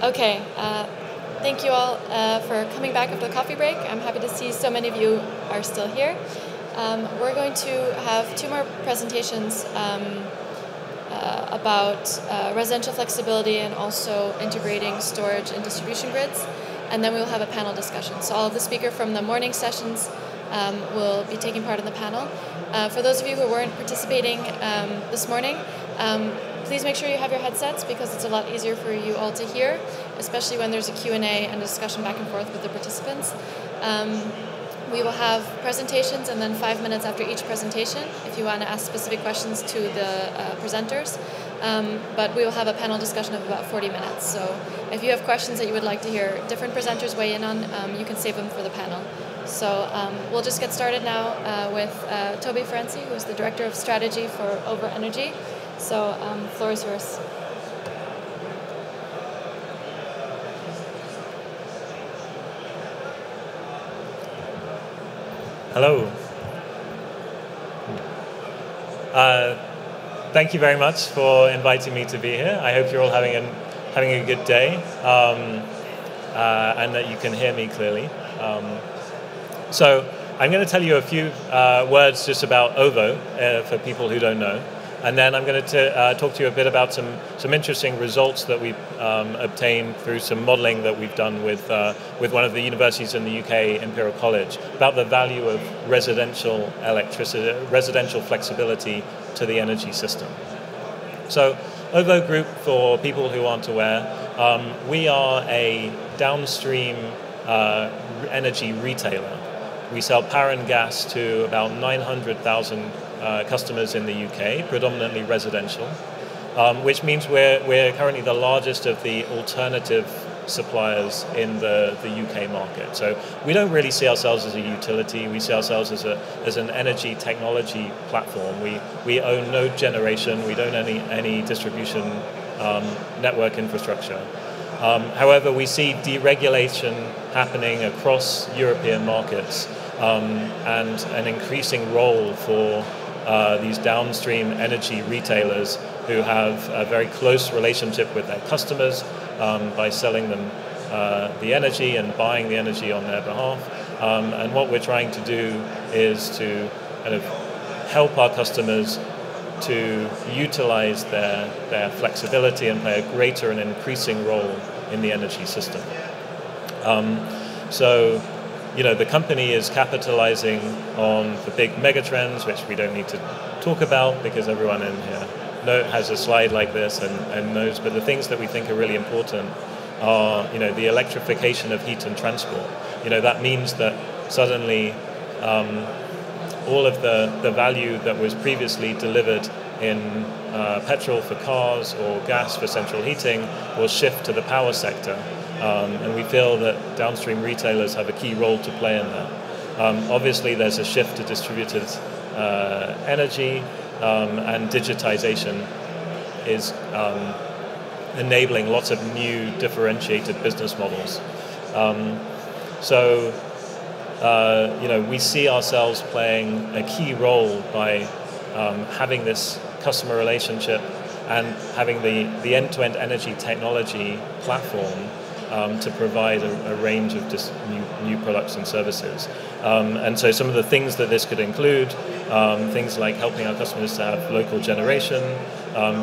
Okay, thank you all for coming back after the coffee break. I'm happy to see so many of you are still here. We're going to have two more presentations about residential flexibility and also integrating storage and distribution grids, and then we will have a panel discussion. So all of the speakers from the morning sessions will be taking part in the panel. For those of you who weren't participating this morning, please make sure you have your headsets because it's a lot easier for you all to hear, especially when there's a Q&A and a discussion back and forth with the participants. We will have presentations and then 5 minutes after each presentation if you want to ask specific questions to the presenters. But we will have a panel discussion of about 40 minutes. So if you have questions that you would like to hear different presenters weigh in on, you can save them for the panel. So we'll just get started now with Toby Franci, who is the Director of Strategy for Over Energy. So the floor is yours. Hello. Thank you very much for inviting me to be here. I hope you're all having a good day and that you can hear me clearly. So I'm going to tell you a few words just about OVO for people who don't know. And then I'm going to talk to you a bit about some interesting results that we've obtained through some modeling that we've done with one of the universities in the UK, Imperial College, about the value of residential electricity, residential flexibility to the energy system. So OVO Group, for people who aren't aware, we are a downstream energy retailer. We sell power and gas to about 900,000 customers in the UK, predominantly residential, which means we're currently the largest of the alternative suppliers in the UK market. So we don't really see ourselves as a utility. We see ourselves as an energy technology platform. We own no generation. We don't own any distribution network infrastructure. However, we see deregulation happening across European markets and an increasing role for these downstream energy retailers who have a very close relationship with their customers by selling them the energy and buying the energy on their behalf. And what we're trying to do is to kind of help our customers to utilize their flexibility and play a greater and increasing role in the energy system. So, you know, the company is capitalizing on the big megatrends, which we don't need to talk about because everyone in here has a slide like this and knows. But the things that we think are really important are, you know, the electrification of heat and transport. You know, that means that suddenly all of the value that was previously delivered in petrol for cars or gas for central heating will shift to the power sector. And we feel that downstream retailers have a key role to play in that. Obviously, there's a shift to distributed energy, and digitization is enabling lots of new differentiated business models. So, you know, we see ourselves playing a key role by having this customer relationship and having the end-to-end energy technology platform to provide a range of just new products and services. And so some of the things that this could include, things like helping our customers to have local generation,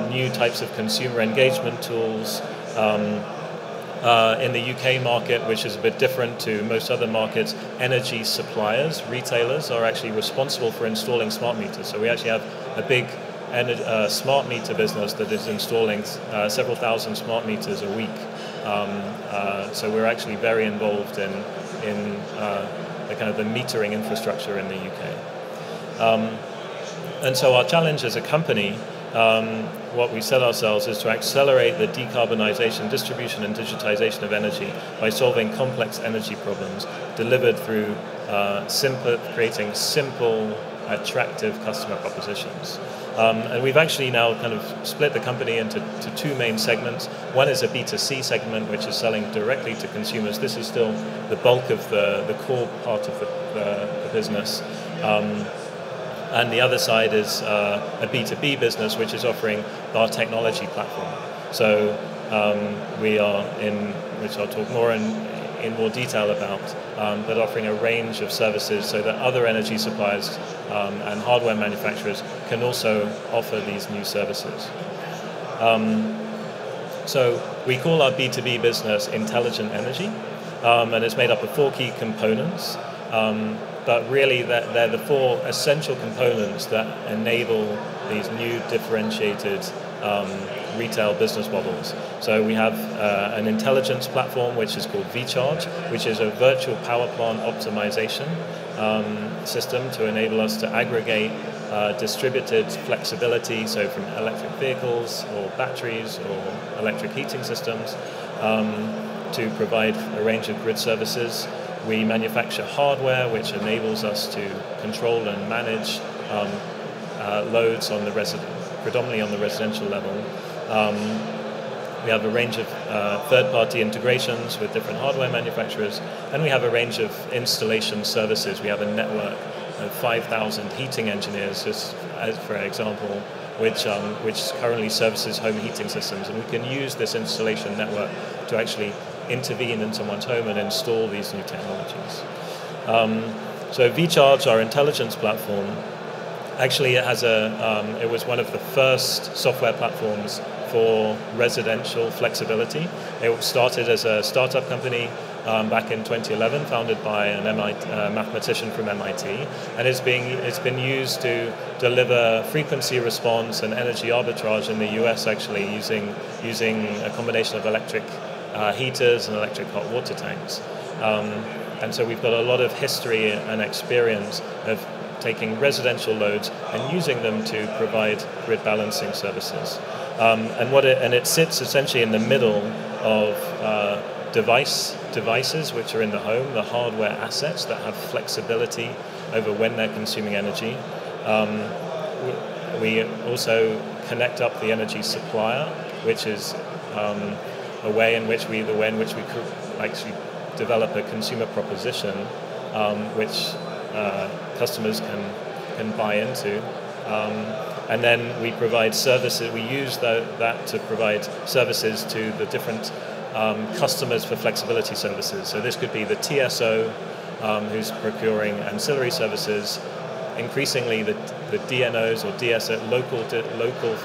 new types of consumer engagement tools. In the UK market, which is a bit different to most other markets, energy suppliers, retailers, are actually responsible for installing smart meters. So we actually have a big smart meter business that is installing several thousand smart meters a week. So we're actually very involved in the kind of the metering infrastructure in the UK. And so our challenge as a company, what we set ourselves is to accelerate the decarbonization, distribution and digitization of energy by solving complex energy problems delivered through creating simple, attractive customer propositions. And we've actually now kind of split the company into two main segments. One is a B2C segment, which is selling directly to consumers. This is still the bulk of the core part of the business. And the other side is a B2B business, which is offering our technology platform. So we are in, which I'll talk more in more detail about, but offering a range of services so that other energy suppliers and hardware manufacturers can also offer these new services. So we call our B2B business Intelligent Energy, and it's made up of 4 key components, but really they're the 4 essential components that enable these new differentiated retail business models. So we have an intelligence platform which is called VCharge, which is a virtual power plant optimization system to enable us to aggregate distributed flexibility, so from electric vehicles or batteries or electric heating systems, to provide a range of grid services. We manufacture hardware which enables us to control and manage loads on the predominantly on the residential level. We have a range of third-party integrations with different hardware manufacturers, and we have a range of installation services. We have a network of 5,000 heating engineers, just as for example, which currently services home heating systems, and we can use this installation network to actually intervene in someone's home and install these new technologies. So VCharge, our intelligence platform, actually it was one of the first software platforms for residential flexibility. It started as a startup company back in 2011, founded by a mathematician from MIT, and it's been used to deliver frequency response and energy arbitrage in the US, actually using a combination of electric heaters and electric hot water tanks. And so we've got a lot of history and experience of taking residential loads and using them to provide grid balancing services. And it sits essentially in the middle of devices which are in the home, the hardware assets that have flexibility over when they're consuming energy. We also connect up the energy supplier, which is a way in which we actually develop a consumer proposition which customers can buy into, and then we provide services. We use that to provide services to the different customers for flexibility services. So this could be the TSO who's procuring ancillary services. Increasingly, the DNOs or DSO, local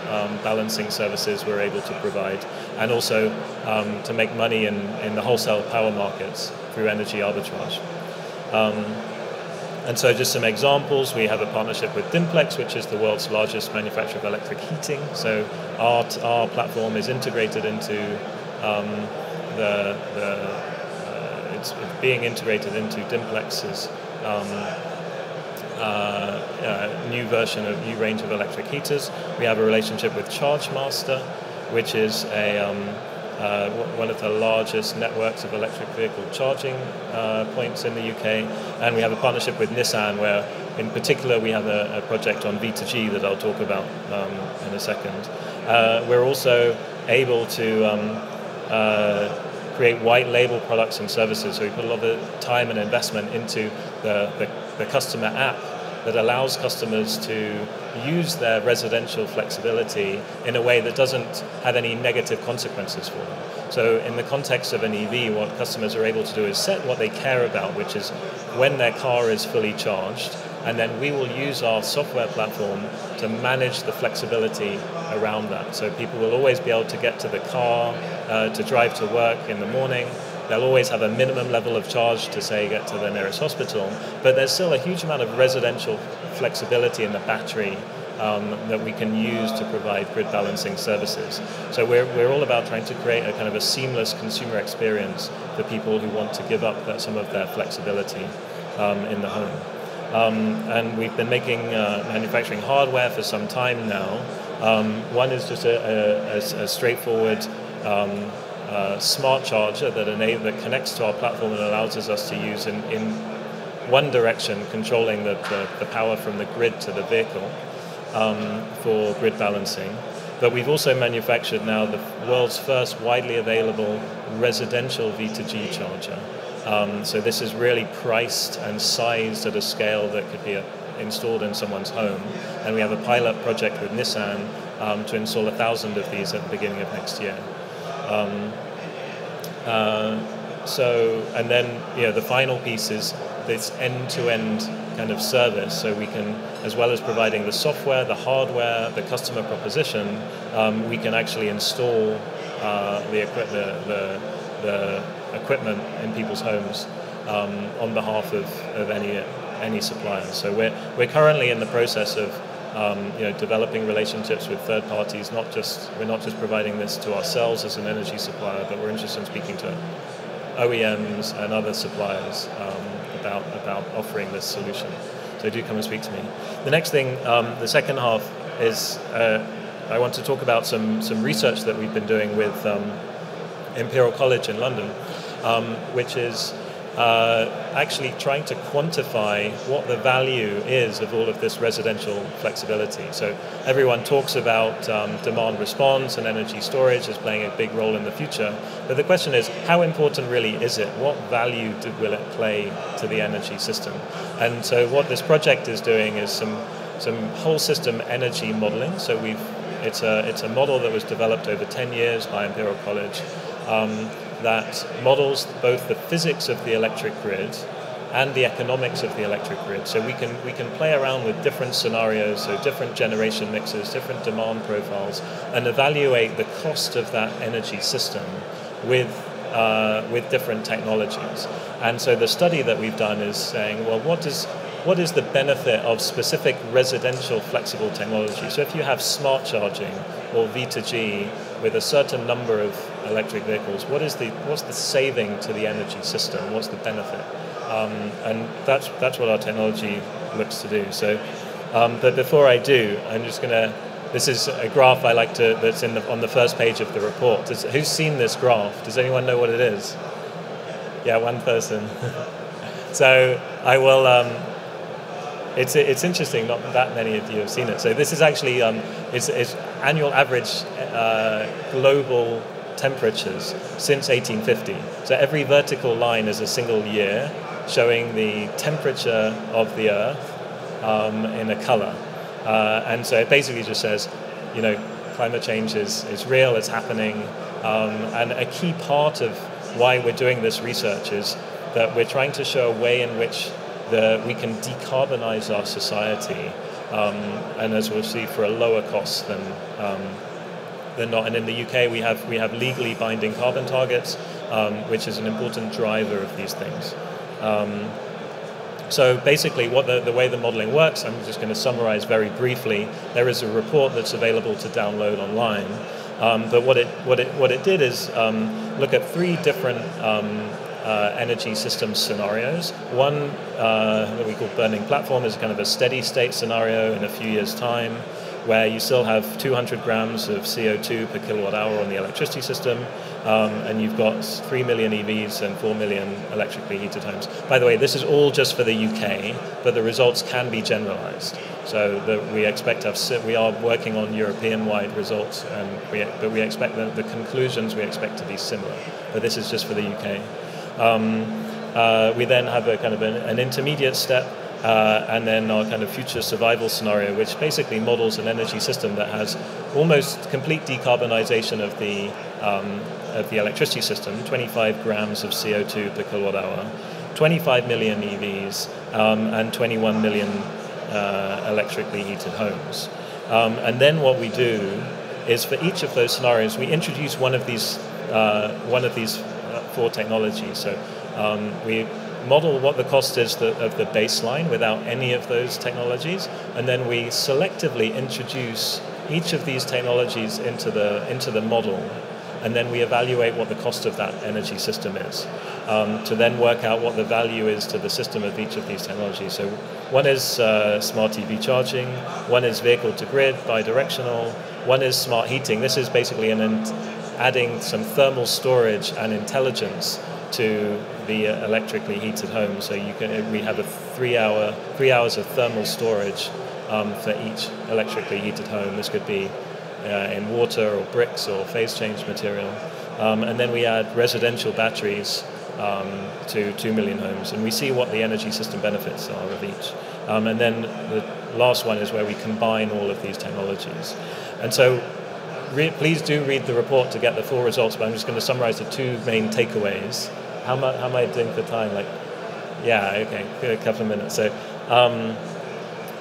balancing services we're able to provide, and also to make money in the wholesale power markets through energy arbitrage. And so just some examples, we have a partnership with Dimplex, which is the world's largest manufacturer of electric heating. So our platform is integrated into it's being integrated into Dimplex's new range of electric heaters. We have a relationship with ChargeMaster, which is one of the largest networks of electric vehicle charging points in the UK, and we have a partnership with Nissan, where in particular we have a project on V2G that I'll talk about in a second. We're also able to create white label products and services, so we put a lot of time and investment into the customer app that allows customers to use their residential flexibility in a way that doesn't have any negative consequences for them. So in the context of an EV, what customers are able to do is set what they care about, which is when their car is fully charged, and then we will use our software platform to manage the flexibility around that. So people will always be able to get to the car, to drive to work in the morning. They'll always have a minimum level of charge to, say, get to the nearest hospital, but there's still a huge amount of residential flexibility in the battery that we can use to provide grid balancing services. So we're all about trying to create a kind of a seamless consumer experience for people who want to give up some of their flexibility in the home. And we've been manufacturing hardware for some time now. One is just a straightforward smart charger that connects to our platform and allows us to use in one direction, controlling the power from the grid to the vehicle for grid balancing. But we've also manufactured now the world's first widely available residential V2G charger. So this is really priced and sized at a scale that could be installed in someone's home. And we have a pilot project with Nissan to install 1,000 of these at the beginning of next year. And then the final piece is this end-to-end kind of service. So we can, as well as providing the software, the hardware, the customer proposition, we can actually install the equipment in people's homes on behalf of any supplier. So we're currently in the process of developing relationships with third parties. We're not just providing this to ourselves as an energy supplier, but we're interested in speaking to OEMs and other suppliers about offering this solution. So do come and speak to me. The next thing, the second half, is I want to talk about some research that we've been doing with Imperial College in London, which is actually trying to quantify what the value is of all of this residential flexibility. So everyone talks about demand response and energy storage as playing a big role in the future, but the question is, how important really is it? What value will it play to the energy system? And so what this project is doing is some whole system energy modeling. So it's a model that was developed over 10 years by Imperial College, that models both the physics of the electric grid and the economics of the electric grid. So we can play around with different scenarios, so different generation mixes, different demand profiles, and evaluate the cost of that energy system with different technologies. And so the study that we've done is saying, well, what is the benefit of specific residential flexible technology? So if you have smart charging or V2G with a certain number of electric vehicles, what's the saving to the energy system? What's the benefit? And that's what our technology looks to do. So, but before I do, I'm just going to. This is a graph I like to. That's on the first page of the report. Who's seen this graph? Does anyone know what it is? Yeah, one person. So I will. It's interesting. Not that many of you have seen it. So this is actually it's annual average global temperatures since 1850. So every vertical line is a single year showing the temperature of the Earth in a color. And so it basically just says, climate change is real, it's happening. And a key part of why we're doing this research is that we're trying to show a way in which we can decarbonize our society, and as we'll see, for a lower cost than not. And in the UK, we have legally binding carbon targets, which is an important driver of these things. So basically, the way the modeling works, I'm just going to summarize very briefly. There is a report that's available to download online. But what it did is look at three different energy system scenarios. One that we call burning platform is kind of a steady state scenario in a few years' time, where you still have 200 grams of CO2 per kilowatt hour on the electricity system, and you've got 3 million EVs and 4 million electrically heated homes. By the way, this is all just for the UK, but the results can be generalized. So we expect we are working on European-wide results, but we expect the conclusions we expect to be similar. But this is just for the UK. We then have a kind of an intermediate step, and then our kind of future survival scenario, which basically models an energy system that has almost complete decarbonization of the electricity system, 25 grams of CO2 per kilowatt hour, 25 million EVs, and 21 million electrically heated homes. And then what we do is, for each of those scenarios, we introduce one of these four technologies. So we model what the cost is of the baseline without any of those technologies, and then we selectively introduce each of these technologies into the model, and then we evaluate what the cost of that energy system is, to then work out what the value is to the system of each of these technologies. So one is smart EV charging, one is vehicle to grid bidirectional, one is smart heating. This is basically adding some thermal storage and intelligence to the electrically heated home. So we have 3 hours of thermal storage for each electrically heated home. This could be in water or bricks or phase change material. And then we add residential batteries to 2 million homes, and we see what the energy system benefits are of each. And then the last one is where we combine all of these technologies. And so please do read the report to get the full results, but I'm just going to summarize the two main takeaways. How am I doing for time? Yeah, okay, a couple of minutes. So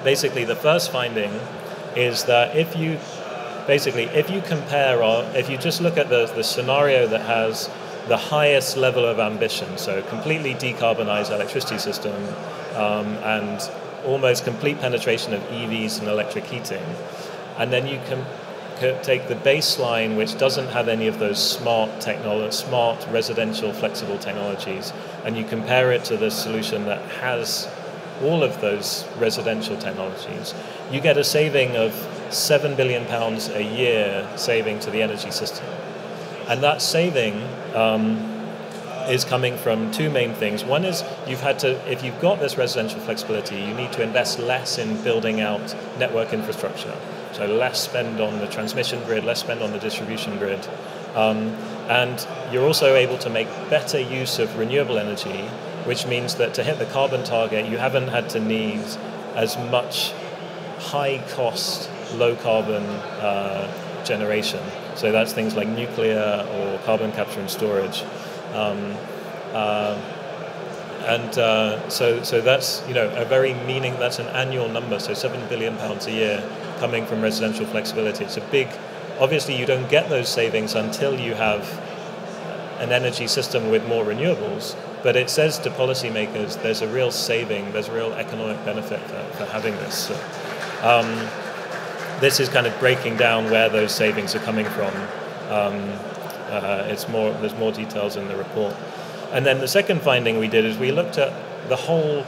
basically the first finding is that if you compare, if you just look at the scenario that has the highest level of ambition, so completely decarbonized electricity system and almost complete penetration of EVs and electric heating, and then you can take the baseline, which doesn't have any of those smart residential flexible technologies, and you compare it to the solution that has all of those residential technologies, you get a saving of £7 billion a year saving to the energy system. And that saving is coming from two main things. One is if you've got this residential flexibility, you need to invest less in building out network infrastructure. So less spend on the transmission grid, less spend on the distribution grid. And you're also able to make better use of renewable energy, which means that to hit the carbon target, you haven't had to need as much high-cost, low-carbon generation. So that's things like nuclear or carbon capture and storage. So that's that's an annual number. So £7 billion a year coming from residential flexibility. It's obviously you don't get those savings until you have an energy system with more renewables. But it says to policymakers, there's a real saving, there's a real economic benefit for having this. So, this is kind of breaking down where those savings are coming from. There's more details in the report. And then the second finding we did is we looked at the whole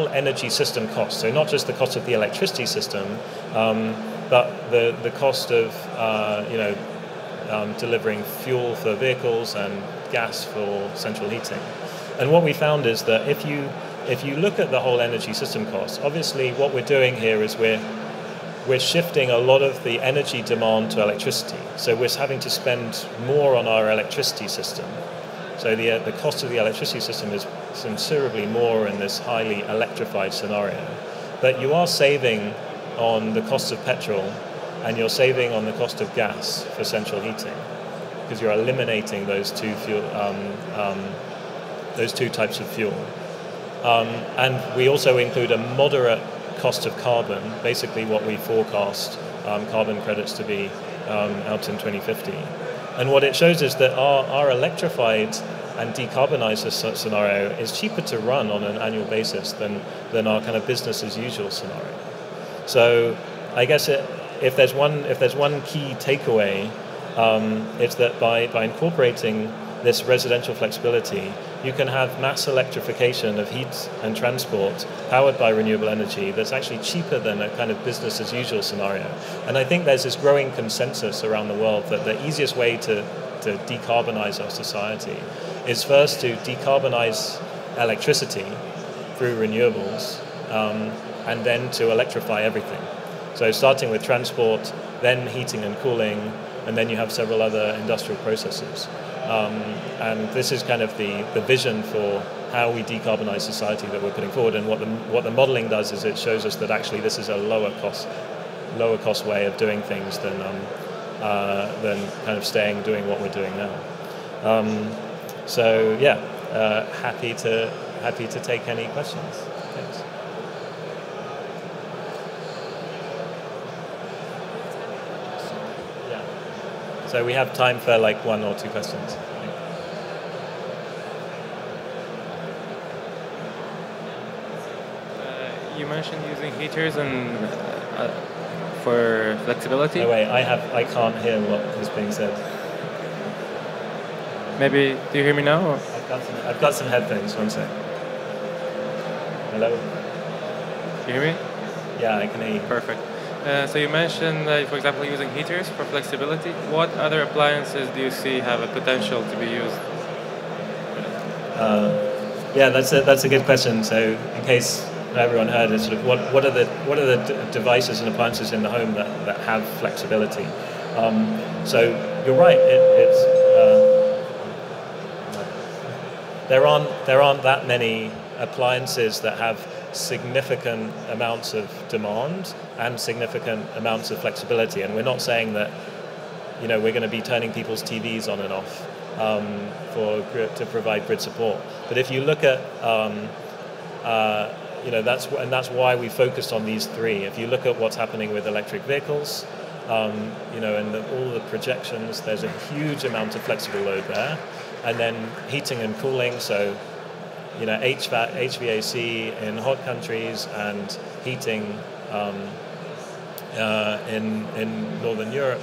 energy system cost. So not just the cost of the electricity system, but the cost of delivering fuel for vehicles and gas for central heating. And what we found is that if you look at the whole energy system cost, obviously what we're doing here is we're shifting a lot of the energy demand to electricity. So we're having to spend more on our electricity system. So the cost of the electricity system is considerably more in this highly electrified scenario. But you are saving on the cost of petrol, and you're saving on the cost of gas for central heating, because you're eliminating those two types of fuel. And we also include a moderate cost of carbon, basically what we forecast carbon credits to be out in 2050. And what it shows is that our electrified and decarbonized scenario is cheaper to run on an annual basis than our kind of business as usual scenario. So I guess if there's one key takeaway, it's that by incorporating this residential flexibility, you can have mass electrification of heat and transport powered by renewable energy that's actually cheaper than a kind of business as usual scenario. And I think there's this growing consensus around the world that the easiest way to decarbonize our society is first to decarbonize electricity through renewables, and then to electrify everything. So starting with transport, then heating and cooling, and then you have several other industrial processes. And this is kind of the vision for how we decarbonize society that we're putting forward. And what the modeling does is it shows us that actually this is a lower cost way of doing things than kind of doing what we're doing now. So yeah, happy to take any questions. Thanks. So we have time for like one or two questions. You mentioned using heaters and for flexibility. No, wait, I can't hear what is being said. Maybe, do you hear me now? Or? I've got some headphones, one sec. Hello? Can you hear me? Yeah, I can hear you. Perfect. So you mentioned, for example, using heaters for flexibility. What other appliances do you see have a potential to be used? Yeah, that's a good question. So, in case everyone heard, it's sort of what are the devices and appliances in the home that have flexibility? So you're right. There aren't that many appliances that have significant amounts of demand and significant amounts of flexibility. And we're not saying that we're going to be turning people's TVs on and off to provide grid support. But if you look at that's why we focused on these three. If you look at what's happening with electric vehicles, and all the projections, there's a huge amount of flexible load there, and then heating and cooling. So, HVAC in hot countries and heating in Northern Europe.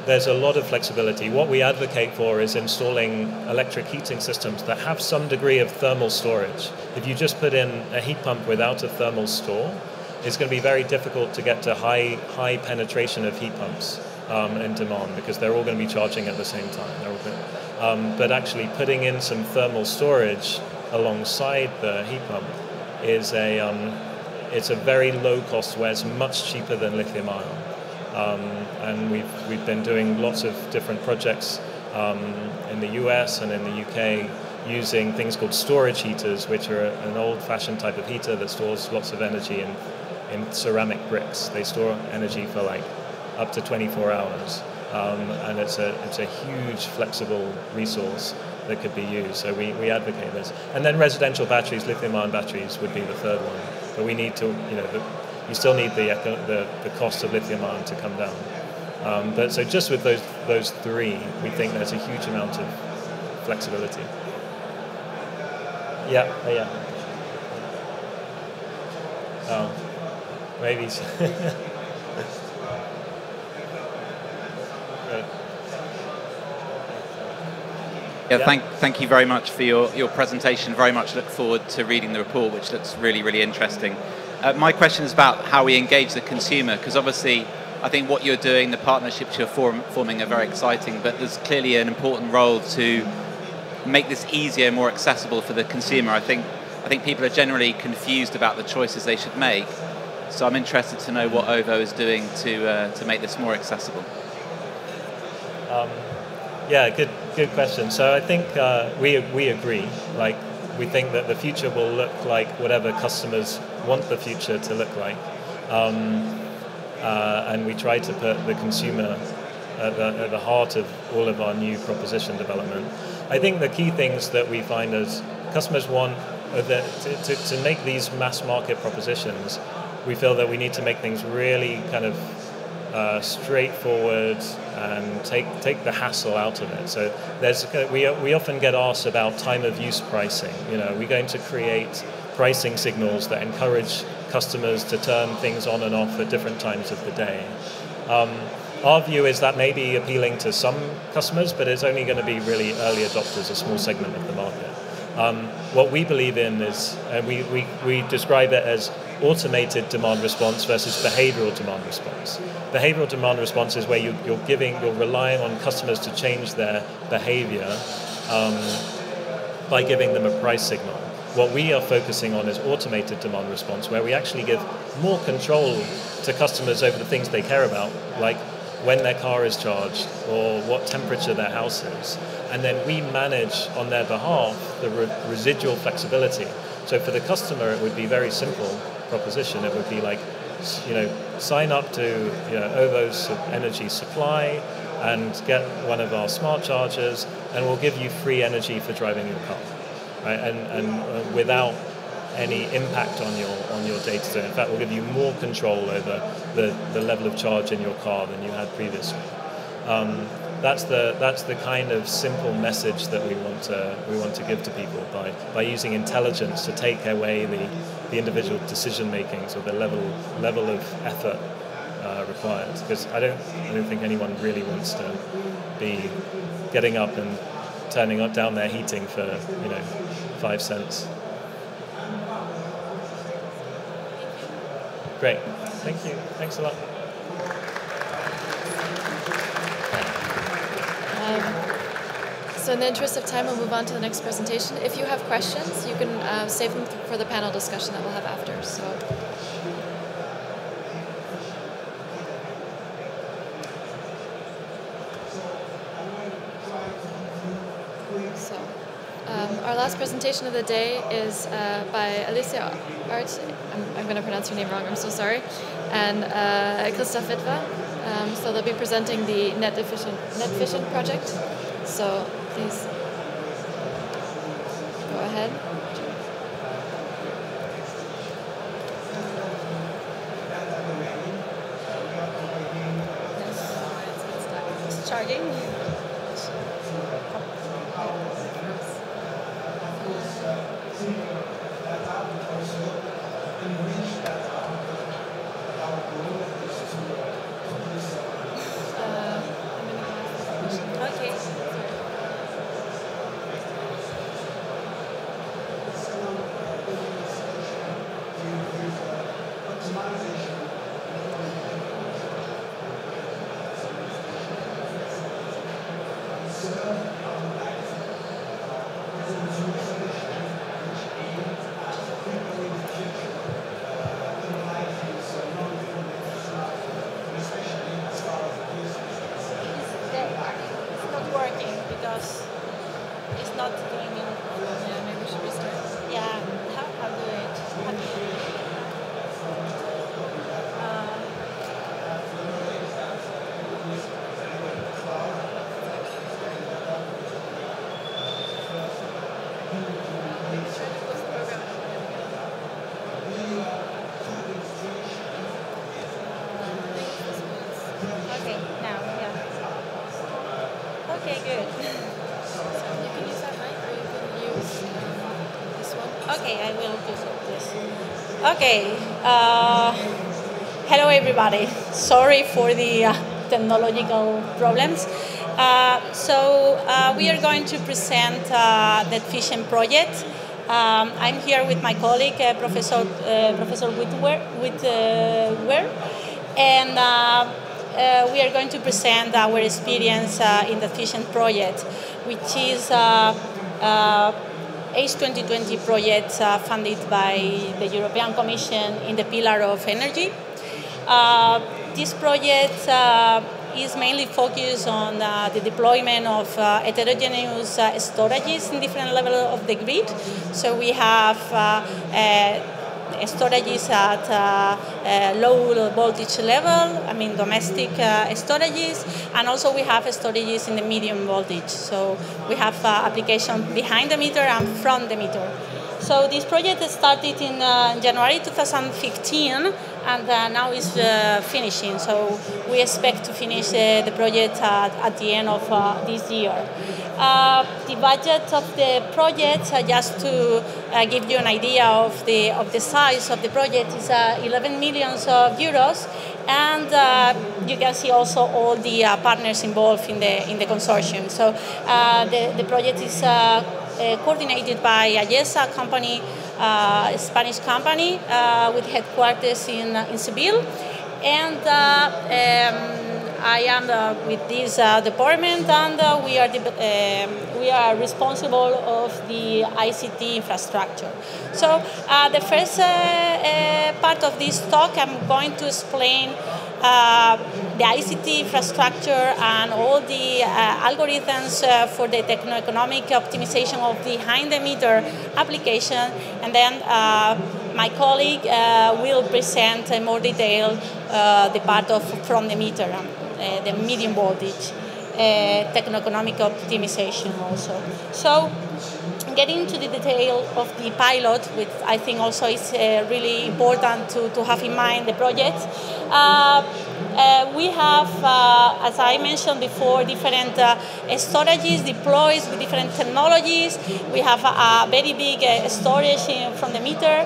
There's a lot of flexibility. What we advocate for is installing electric heating systems that have some degree of thermal storage. If you just put in a heat pump without a thermal store, it's going to be very difficult to get to high penetration of heat pumps in demand, because they're all going to be charging at the same time. But actually putting in some thermal storage alongside the heat pump is it's a very low cost, where it's much cheaper than lithium ion. And we've been doing lots of different projects in the US and in the UK using things called storage heaters, which are an old-fashioned type of heater that stores lots of energy in ceramic bricks. They store energy for like up to 24 hours, and it's a huge flexible resource that could be used. So we advocate this. And then residential batteries, lithium-ion batteries, would be the third one. But we need to, you still need the cost of lithium-ion to come down. But so just with those three, we think there's a huge amount of flexibility. Yeah. Oh, maybe. Right. Yeah, thank you very much for your presentation. Very much look forward to reading the report, which looks really, really interesting. My question is about how we engage the consumer, because obviously I think what you're doing, the partnerships you're forming are very exciting, but there's clearly an important role to make this easier, more accessible for the consumer. I think people are generally confused about the choices they should make, so I'm interested to know what OVO is doing to make this more accessible. Yeah, good question. So I think we agree. Like, we think that the future will look like whatever customers want the future to look like, and we try to put the consumer at the heart of all of our new proposition development. I think the key things that we find is customers want to make these mass market propositions. We feel that we need to make things really kind of straightforward and take the hassle out of it. So we often get asked about time of use pricing. We're going to create pricing signals that encourage customers to turn things on and off at different times of the day. Our view is that may be appealing to some customers, but it's only going to be really early adopters, a small segment of the market. What we believe in is, we describe it as automated demand response versus behavioral demand response. Behavioral demand response is where you're relying on customers to change their behavior by giving them a price signal. What we are focusing on is automated demand response, where we actually give more control to customers over the things they care about, like when their car is charged or what temperature their house is. And then we manage on their behalf the residual flexibility. So for the customer, it would be a very simple proposition. It would be like, sign up to OVO's energy supply and get one of our smart chargers, and we'll give you free energy for driving your car, right? And without any impact on your day-to-day. In fact, we'll give you more control over the level of charge in your car than you had previously. That's the kind of simple message that we want to give to people by using intelligence to take away the individual decision makings or the level of effort required. Because I don't think anyone really wants to be getting up and turning down their heating for 5 cents. Great, thank you. Thanks a lot. So in the interest of time, we'll move on to the next presentation. If you have questions, you can save them for the panel discussion that we'll have after. So our last presentation of the day is by Alicia Art, I'm going to pronounce your name wrong, I'm so sorry, and Christoph Witwer. So they'll be presenting the NETFFICIENT project. So please go ahead. It's charging. Okay. It's not working because it's not doing it. Yeah, maybe we should restart. Yeah, how do it? How do you do it? Okay, now, yeah. Okay, good. You can use that mic, or you can use this one. Okay, I will do this. Okay. Hello, everybody. Sorry for the technological problems. We are going to present the NETFFICIENT project. I'm here with my colleague, Professor Whitwer, and we are going to present our experience in the NETFFICIENT project, which is ACE 2020 project funded by the European Commission in the pillar of energy. This project is mainly focused on the deployment of heterogeneous storages in different levels of the grid. So we have storages at low voltage level, I mean domestic storages, and also we have storages in the medium voltage. So we have application behind the meter and from the meter. So this project started in January 2015 and now is finishing. So we expect to finish the project at the end of this year. The budget of the project, just to give you an idea of the size of the project, is 11 million euros, and you can see also all the partners involved in the consortium. So the project is coordinated by a company, a Spanish company with headquarters in Seville, and I am with this department, and we are responsible of the ICT infrastructure. So the first part of this talk, I'm going to explain the ICT infrastructure and all the algorithms for the techno-economic optimization of behind-the-meter application, and then my colleague will present in more detail the part of from the meter, the medium voltage, techno-economic optimization also. So getting into the detail of the pilot, which I think also is really important to have in mind the project. We have, as I mentioned before, different storages deployed with different technologies. We have a very big storage from the meter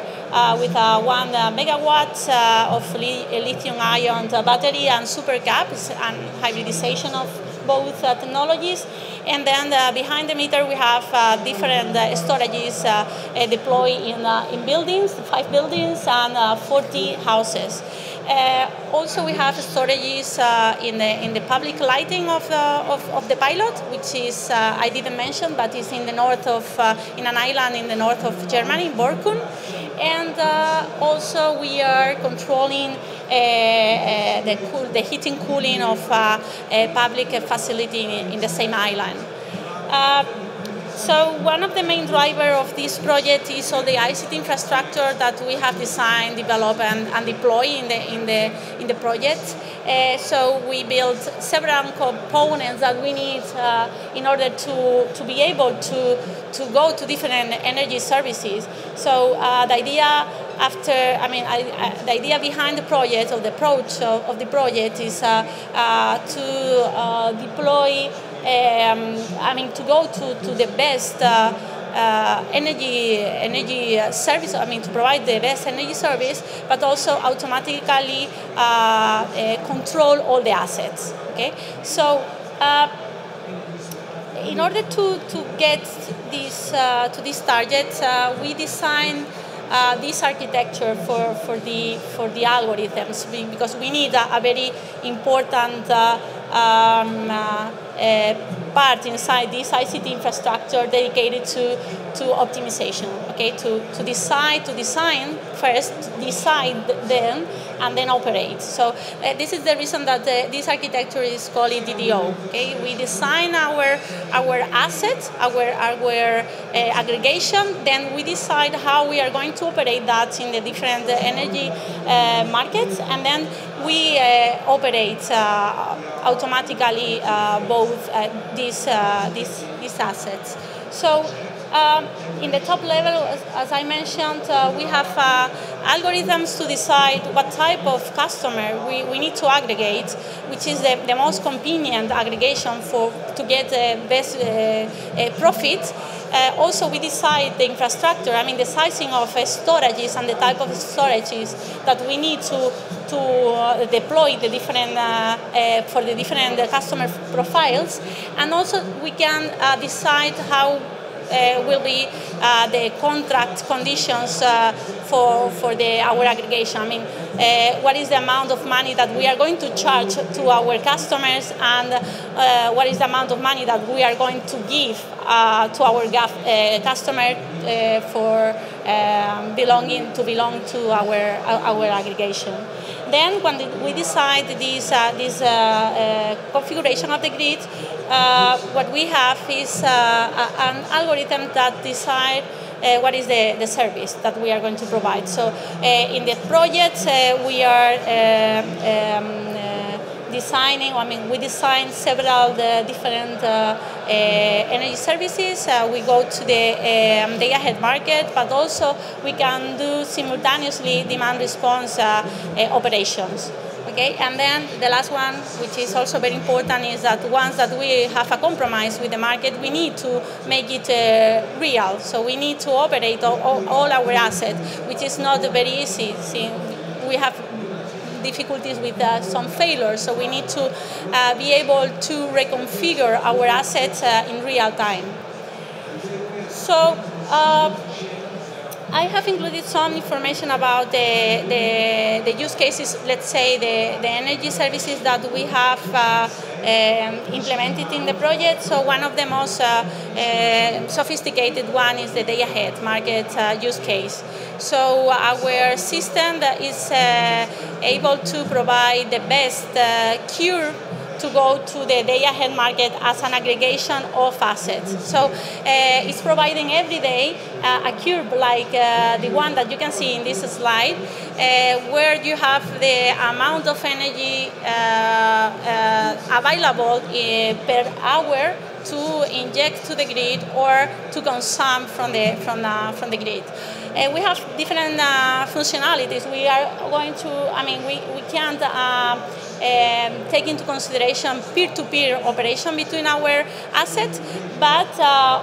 with 1 megawatts of lithium-ion battery and supercaps and hybridization of both technologies. And then behind the meter we have different storages deployed in buildings, 5 buildings and 40 houses. Also we have storages in the public lighting of the pilot, which is, I didn't mention, but it's in the north of, in an island in the north of Germany, in Borkum. And also we are controlling the heating cooling of a public facility in the same island. So one of the main drivers of this project is all the ICT infrastructure that we have designed, developed, and deployed in the project. So we built several components that we need in order to be able to go to different energy services. So the idea the idea behind the project, or the approach of the project, is to deploy. To go to the best energy service. To provide the best energy service, but also automatically control all the assets. Okay, so in order to get to this target, we designed this architecture for the algorithms, because we need a very important part inside this ICT infrastructure dedicated to optimization. Okay, to design first, decide then, and then operate. So this is the reason that this architecture is called DDO. Okay, we design our assets, our aggregation, then we decide how we are going to operate that in the different energy markets, and then we operate automatically both these assets. So in the top level, as I mentioned, we have algorithms to decide what type of customer we need to aggregate, which is the most convenient aggregation to get the best profit. Also, we decide the infrastructure, the sizing of storages and the type of storages that we need to deploy the different for the different customer profiles, and also we can decide how will be the contract conditions for our aggregation. What is the amount of money that we are going to charge to our customers, and what is the amount of money that we are going to give to our customer for belong to our aggregation. Then, when we decide this configuration of the grid, what we have is an algorithm that decides what is the service that we are going to provide. So in the project, we are designing, we design several different energy services. We go to the day-ahead market, but also we can do simultaneously demand response operations. Okay, and then the last one, which is also very important, is that once that we have a compromise with the market, we need to make it real. So we need to operate all our assets, which is not very easy. See, we have difficulties with some failures, so we need to be able to reconfigure our assets in real time. So I have included some information about the use cases, let's say the energy services that we have implemented in the project. So one of the most sophisticated one is the day-ahead market use case. So our system is able to provide the best curve to go to the day-ahead market as an aggregation of assets. So it's providing every day a curve like the one that you can see in this slide, where you have the amount of energy available per hour to inject to the grid or to consume from the grid. We have different functionalities. We are going to, we can't take into consideration peer-to-peer operation between our assets, but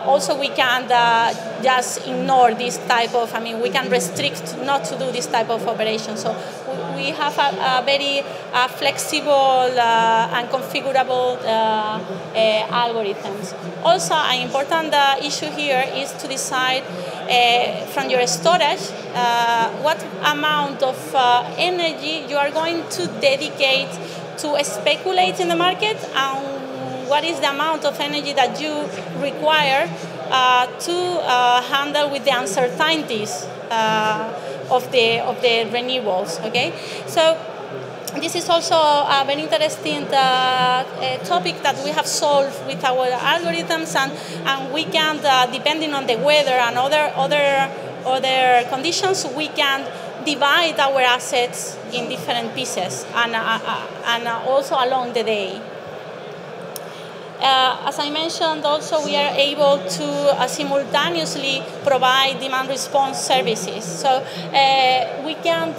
also we can't just ignore this type of, we can restrict not to do this type of operation. So we have a very flexible and configurable algorithms. Also, an important issue here is to decide from your storage what amount of energy you are going to dedicate to speculate in the market, and what is the amount of energy that you require to handle with the uncertainties of the renewables. Okay, so this is also a very interesting topic that we have solved with our algorithms, and we can, depending on the weather and other conditions, we can divide our assets in different pieces and also along the day. As I mentioned, also we are able to simultaneously provide demand response services. So we can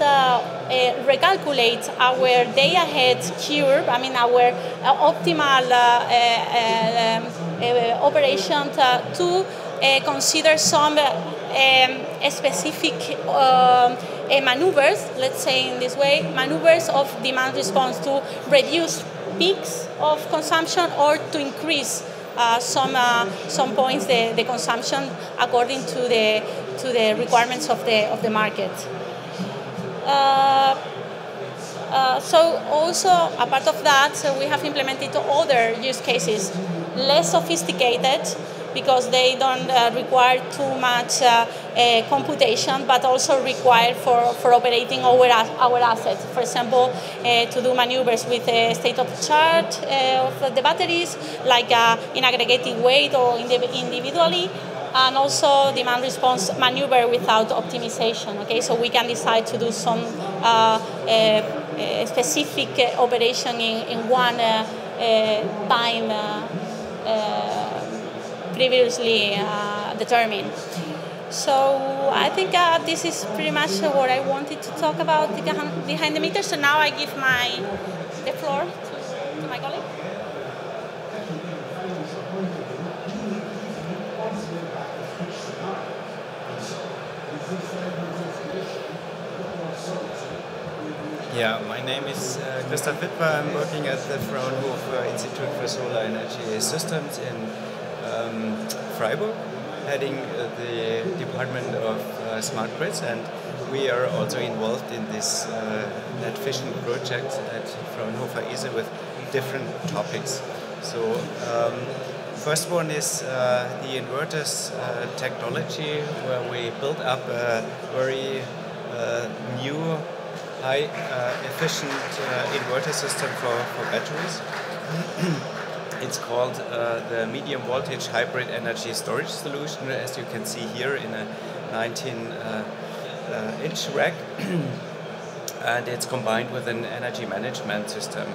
recalculate our day ahead curve, I mean our optimal operation to consider some specific maneuvers, let's say in this way, maneuvers of demand response to reduce peaks of consumption or to increase some points the consumption according to the requirements of the market. So also apart of that, we have implemented other use cases, less sophisticated, because they don't require too much computation, but also required for operating our assets. For example, to do maneuvers with a state of charge of the batteries, like in aggregating weight or individually, and also demand response maneuver without optimization. Okay, so we can decide to do some specific operation in one time previously determined. So I think this is pretty much what I wanted to talk about behind the meter. So now I give the floor to my colleague. Yeah, my name is Christoph Wittmer. I'm working at the Fraunhofer Institute for Solar Energy Systems in Freiburg, heading the Department of Smart Grids, and we are also involved in this NETFFICIENT project at Fraunhofer ISE with different topics. So first one is the inverters technology, where we build up a very new high efficient inverter system for batteries. It's called the medium voltage hybrid energy storage solution, as you can see here in a 19-inch rack, and it's combined with an energy management system.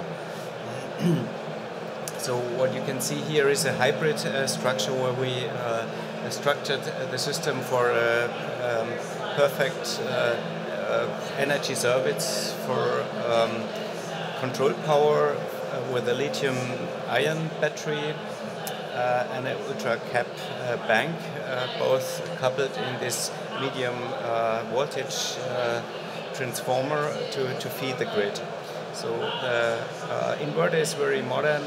So what you can see here is a hybrid structure where we structured the system for perfect energy service for control power with a lithium-ion battery and an ultra-cap bank, both coupled in this medium voltage transformer to feed the grid. So the inverter is very modern,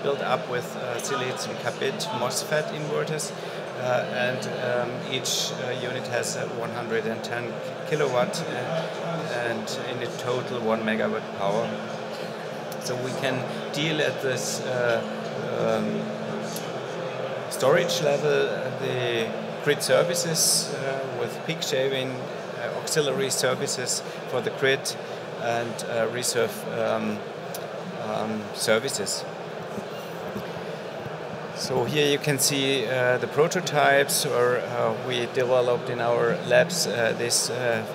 built up with silicon carbide MOSFET inverters, and each unit has 110 kilowatt and in a total 1 megawatt power. So we can deal at this storage level the grid services with peak shaving, auxiliary services for the grid, and reserve services. So here you can see the prototypes, or we developed in our labs this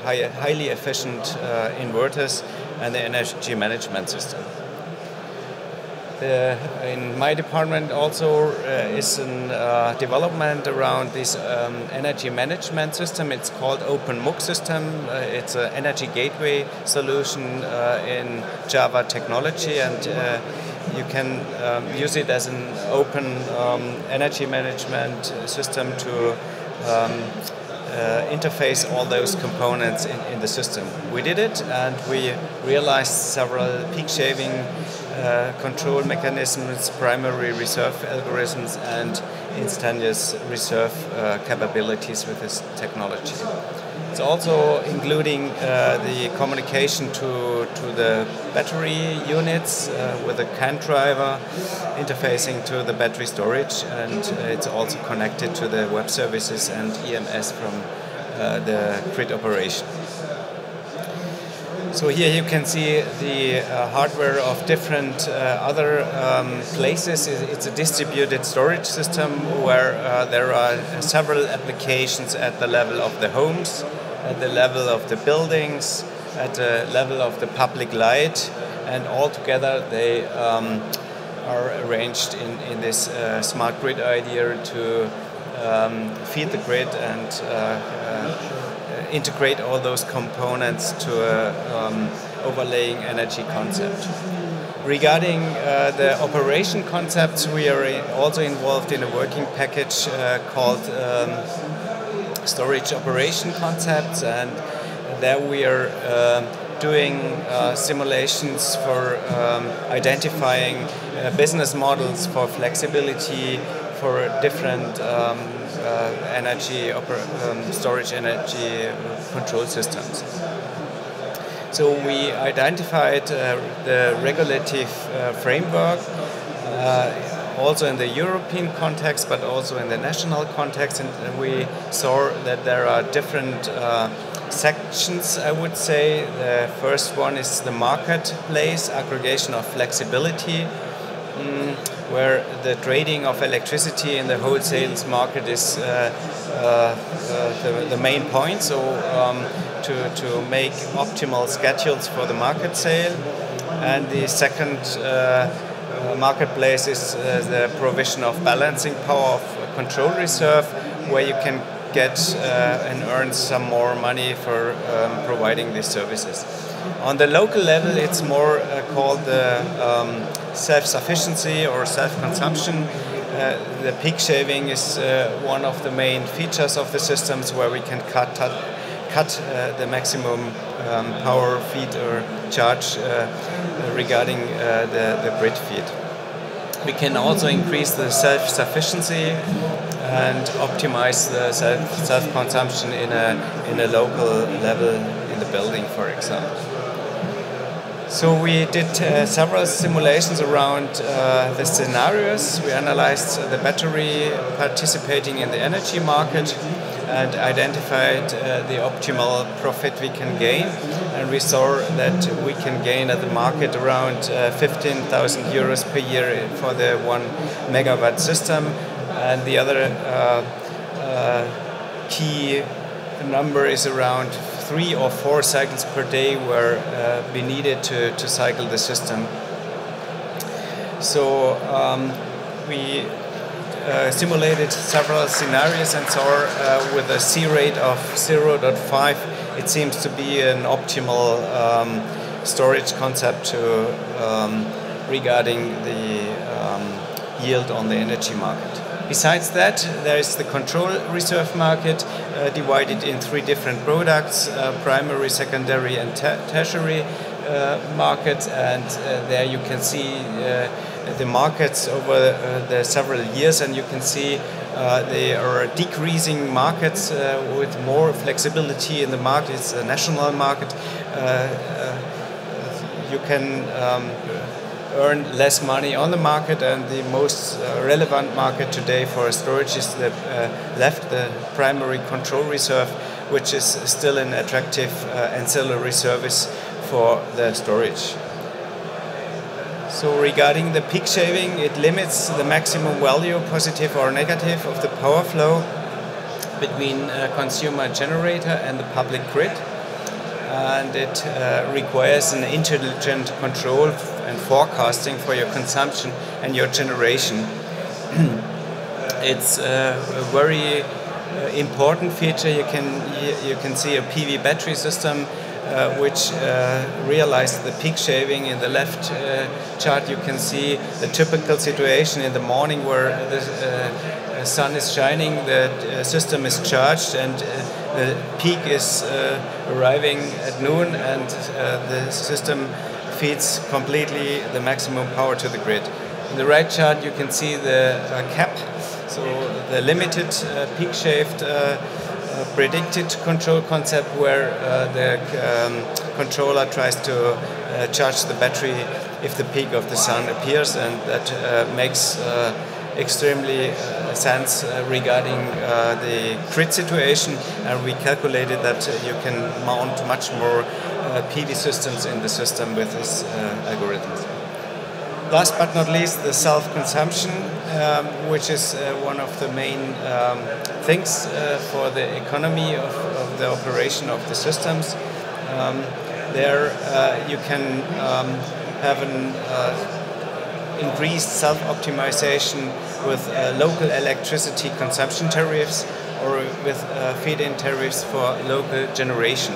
highly efficient inverters and the energy management system. In my department also is a development around this energy management system. It's called Open MOOC system. It's an energy gateway solution in Java technology, and you can use it as an open energy management system to interface all those components in the system. We did it, and we realized several peak shaving control mechanisms, primary reserve algorithms, and instantaneous reserve capabilities with this technology. It's also including the communication to the battery units with a CAN driver, interfacing to the battery storage, and it's also connected to the web services and EMS from the grid operation. So here you can see the hardware of different other places. It's a distributed storage system where there are several applications at the level of the homes, at the level of the buildings, at the level of the public light, and all together they are arranged in this smart grid idea to feed the grid and integrate all those components to a overlaying energy concept. Regarding the operation concepts, we are also involved in a working package called storage operation concepts, and there we are doing simulations for identifying business models for flexibility for different storage energy control systems. So we identified the regulative framework also in the European context, but also in the national context, and we saw that there are different sections, I would say. The first one is the marketplace, aggregation of flexibility, where the trading of electricity in the wholesale market is the main point. So to make optimal schedules for the market sale. And the second marketplace is the provision of balancing power of control reserve, where you can get and earn some more money for providing these services. On the local level, it's more called the self-sufficiency or self-consumption. The peak shaving is one of the main features of the systems, where we can cut the maximum power feed or charge regarding the grid feed. We can also increase the self-sufficiency and optimize the self-consumption in a local level in the building, for example. So we did several simulations around the scenarios. We analyzed the battery participating in the energy market and identified the optimal profit we can gain. And we saw that we can gain at the market around 15,000 euros per year for the 1 megawatt system. And the other key number is around 3 or 4 cycles per day where we needed to cycle the system. So we simulated several scenarios and saw with a C rate of 0.5, it seems to be an optimal storage concept to regarding the yield on the energy market. Besides that, there is the control reserve market divided in 3 different products, primary, secondary and tertiary markets, and there you can see the markets over the several years, and you can see they are decreasing markets with more flexibility in the market. It's a national market. You can earn less money on the market, and the most relevant market today for storage is the primary control reserve, which is still an attractive ancillary service for the storage. So regarding the peak shaving, it limits the maximum value, positive or negative, of the power flow between consumer generator and the public grid. And it requires an intelligent control and forecasting for your consumption and your generation. It's a very important feature. You can see a PV battery system which realized the peak shaving. In the left chart you can see the typical situation in the morning where the sun is shining, the system is charged, and the peak is arriving at noon, and the system feeds completely the maximum power to the grid. In the right chart you can see the cap, so the limited peak shaved predicted control concept, where the controller tries to charge the battery if the peak of the sun appears, and that makes extremely sense regarding the grid situation, and we calculated that you can mount much more PV systems in the system with this algorithms. Last but not least, the self-consumption, which is one of the main things for the economy of the operation of the systems. There you can have an increased self-optimization with local electricity consumption tariffs or with feed-in tariffs for local generation.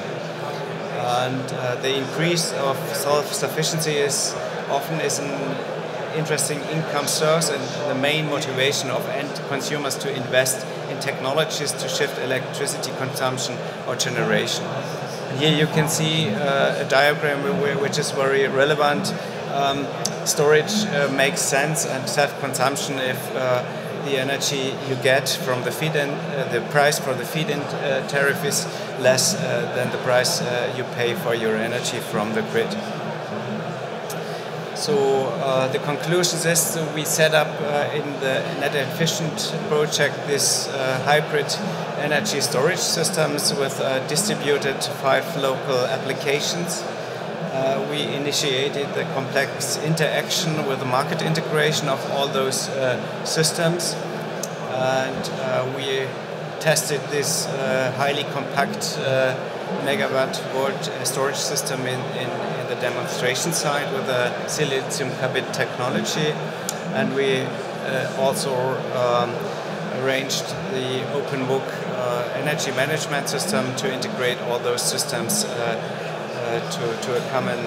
And the increase of self-sufficiency is often an interesting income source and the main motivation of end consumers to invest in technologies to shift electricity consumption or generation. And here you can see a diagram which is very relevant. Storage makes sense, and self-consumption if the energy you get from the feed-in, the price for the feed-in tariff is less than the price you pay for your energy from the grid. So the conclusions is we set up in the NETFFICIENT project this hybrid energy storage systems with distributed 5 local applications. We initiated the complex interaction with the market integration of all those systems, and we tested this highly compact megawatt volt storage system in the demonstration site with a silicium carbide technology, and we also arranged the open book energy management system to integrate all those systems to a common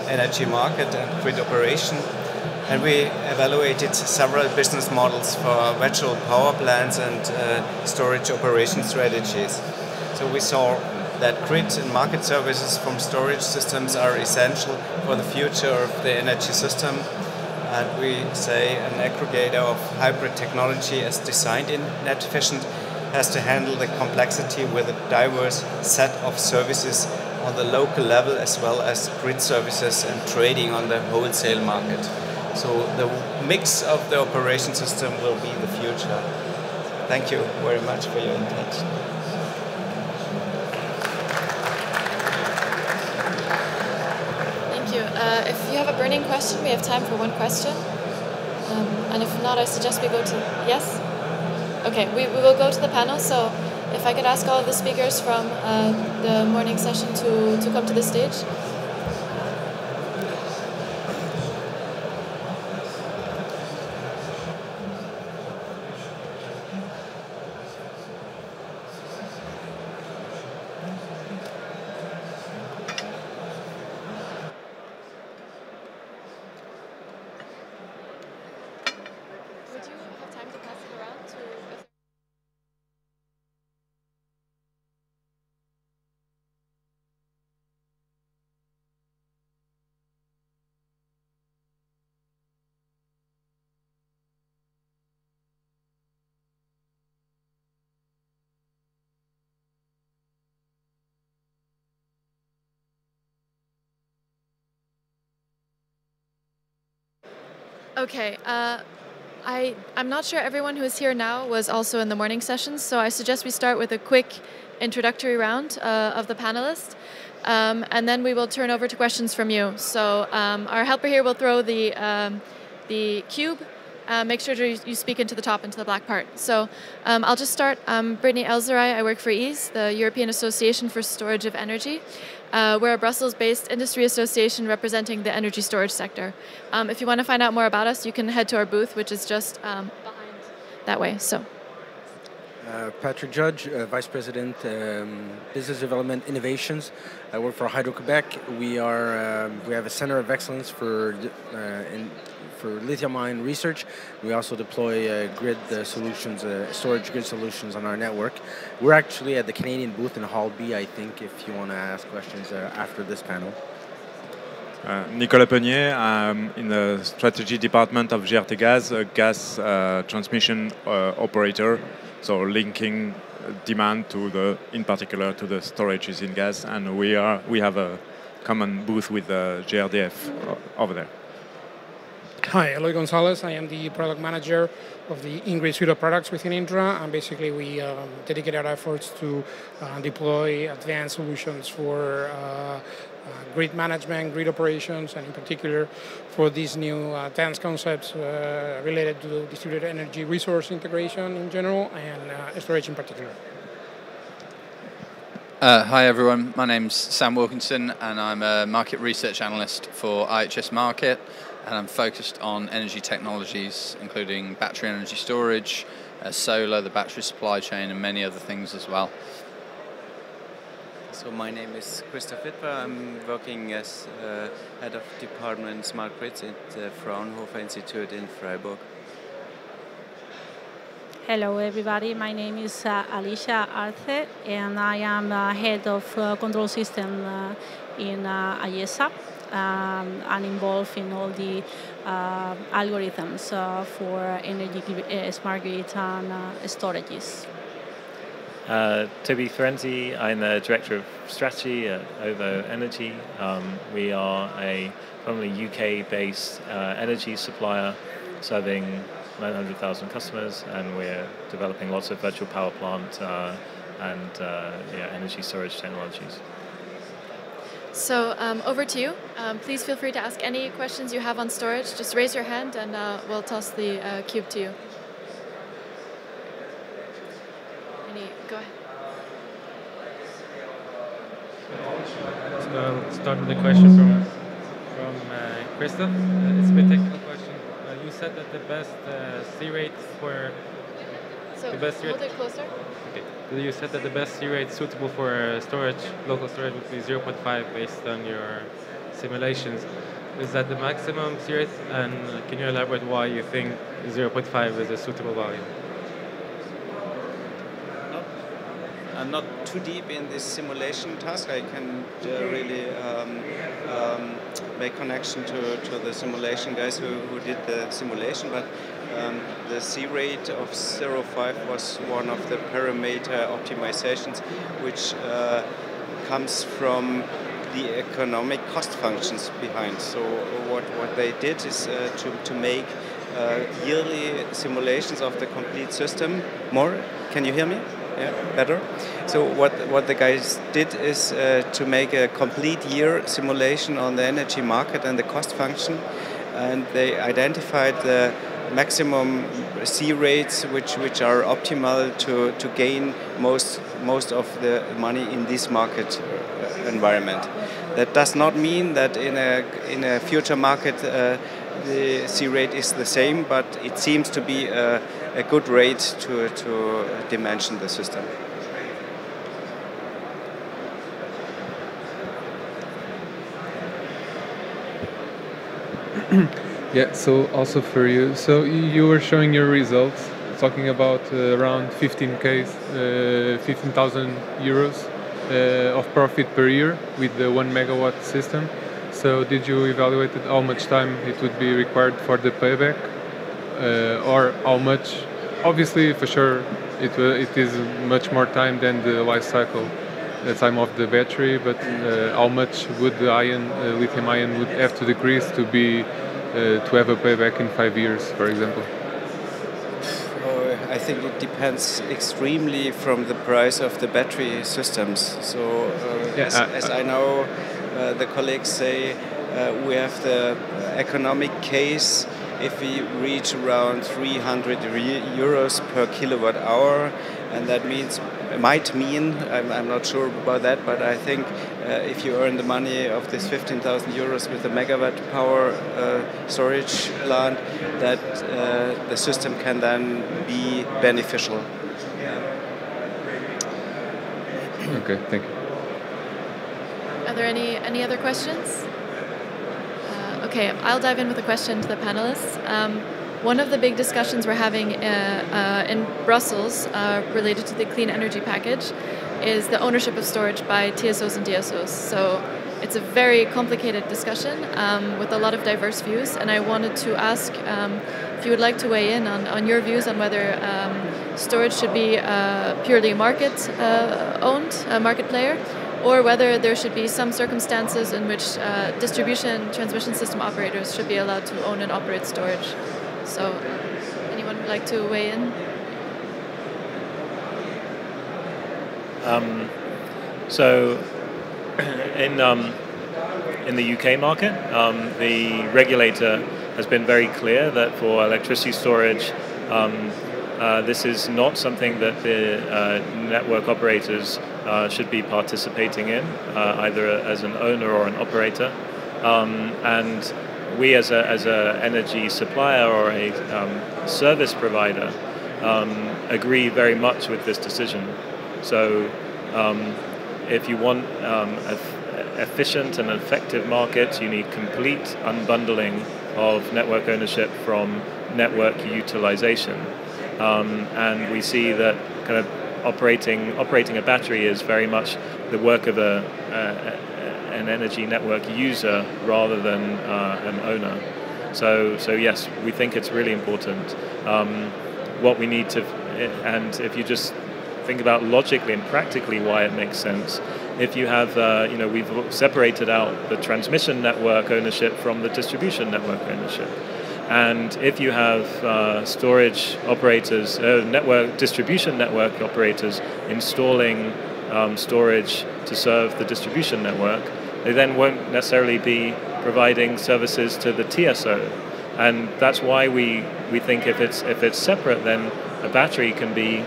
energy market and grid operation. And we evaluated several business models for virtual power plants and storage operation strategies. So we saw that grid and market services from storage systems are essential for the future of the energy system. And we say an aggregator of hybrid technology as designed in NETFFICIENT has to handle the complexity with a diverse set of services on the local level, as well as grid services and trading on the wholesale market. So the mix of the operation system will be the future. Thank you very much for your attention. Thank you. If you have a burning question, we have time for one question. And if not, I suggest we go to... Yes? Okay, we will go to the panel. So if I could ask all of the speakers from the morning session to come to the stage. Would you have time to pass it around to... Okay, I'm not sure everyone who is here now was also in the morning sessions, so I suggest we start with a quick introductory round of the panelists, and then we will turn over to questions from you. So our helper here will throw the cube. Make sure you speak into the top, into the black part. So I'll just start. I'm Brittany Elzerai. I work for EASE, the European Association for Storage of Energy. We're a Brussels-based industry association representing the energy storage sector. If you want to find out more about us, you can head to our booth, which is just behind that way. So, Patrick Judge, Vice President, Business Development Innovations. I work for Hydro-Quebec. We have a Center of Excellence for lithium-ion research. We also deploy grid solutions, storage grid solutions on our network. We're actually at the Canadian booth in Hall B, I think, if you want to ask questions after this panel. Nicolas Peunier, I'm in the strategy department of GRT Gas, a gas transmission operator, so linking demand to in particular to the storages in gas, and we have a common booth with GRDF over there. Hi, Eloy Gonzalez. I am the product manager of the in-grid suite of products within Indra, and basically we dedicate our efforts to deploy advanced solutions for grid management, grid operations, and in particular for these new advanced concepts related to distributed energy resource integration in general and storage in particular. Hi everyone, my name's Sam Wilkinson and I'm a market research analyst for IHS Markit, and I'm focused on energy technologies including battery energy storage, solar, the battery supply chain and many other things as well. So my name is Christoph Wittwer. I'm working as head of department Smart Grids at the Fraunhofer Institute in Freiburg. Hello everybody, my name is Alicia Arce and I am head of control system in IESA and involved in all the algorithms for energy smart grid and storages. Toby Ferenzi, I'm the Director of Strategy at OVO Energy. We are a primarily UK-based energy supplier serving 900,000 customers, and we're developing lots of virtual power plant and energy storage technologies. So over to you. Please feel free to ask any questions you have on storage. Just raise your hand and we'll toss the cube to you. Go ahead. So I'll start with a question from Crystal. It's a bit technical question. You said that the best C rate for Hold it closer. Okay. You said that the best C rate suitable for storage, local storage, would be 0.5 based on your simulations. Is that the maximum C rate? And can you elaborate why you think 0.5 is a suitable value? I'm not too deep in this simulation task. I can really make connection to the simulation guys who did the simulation, but the C rate of 0.5 was one of the parameter optimizations which comes from the economic cost functions behind. So what they did is to make yearly simulations of the complete system. Can you hear me? Yeah, better. So what the guys did is to make a complete year simulation on the energy market and the cost function, and they identified the maximum C rates which are optimal to gain most of the money in this market environment. That does not mean that in a future market the C rate is the same, but it seems to be a good rate to dimension the system. Yeah, so also for you, so you were showing your results, talking about around 15,000 euros of profit per year with the 1 megawatt system. So did you evaluate how much time it would be required for the payback, or how much? Obviously, for sure, it is much more time than the life cycle, the time of the battery. But how much would the lithium ion would have to decrease to have a payback in 5 years, for example? I think it depends extremely from the price of the battery systems. So as I know, the colleagues say we have the economic case if we reach around 300 euros per kilowatt hour, and that might mean, I'm not sure about that, but I think if you earn the money of this 15,000 euros with a megawatt power storage plant, that the system can then be beneficial. Okay, thank you. Are there any other questions? Okay, I'll dive in with a question to the panelists. One of the big discussions we're having in Brussels related to the clean energy package is the ownership of storage by TSOs and DSOs. So it's a very complicated discussion with a lot of diverse views, and I wanted to ask if you would like to weigh in on your views on whether storage should be purely market owned, a market player, or whether there should be some circumstances in which transmission system operators should be allowed to own and operate storage. So, anyone would like to weigh in? So, in the UK market, the regulator has been very clear that for electricity storage, this is not something that the network operators should be participating in, either as an owner or an operator. And we, as a energy supplier or a service provider, agree very much with this decision. So, if you want efficient and effective markets, you need complete unbundling of network ownership from network utilization. And we see that kind of operating a battery is very much the work of an energy network user rather than an owner. So yes, we think it's really important. What we need to, and if you just think about logically and practically why it makes sense. If you have, we've separated out the transmission network ownership from the distribution network ownership. And if you have storage operators, distribution network operators installing storage to serve the distribution network, they then won't necessarily be providing services to the TSO. And that's why we think if it's separate, then a battery can be,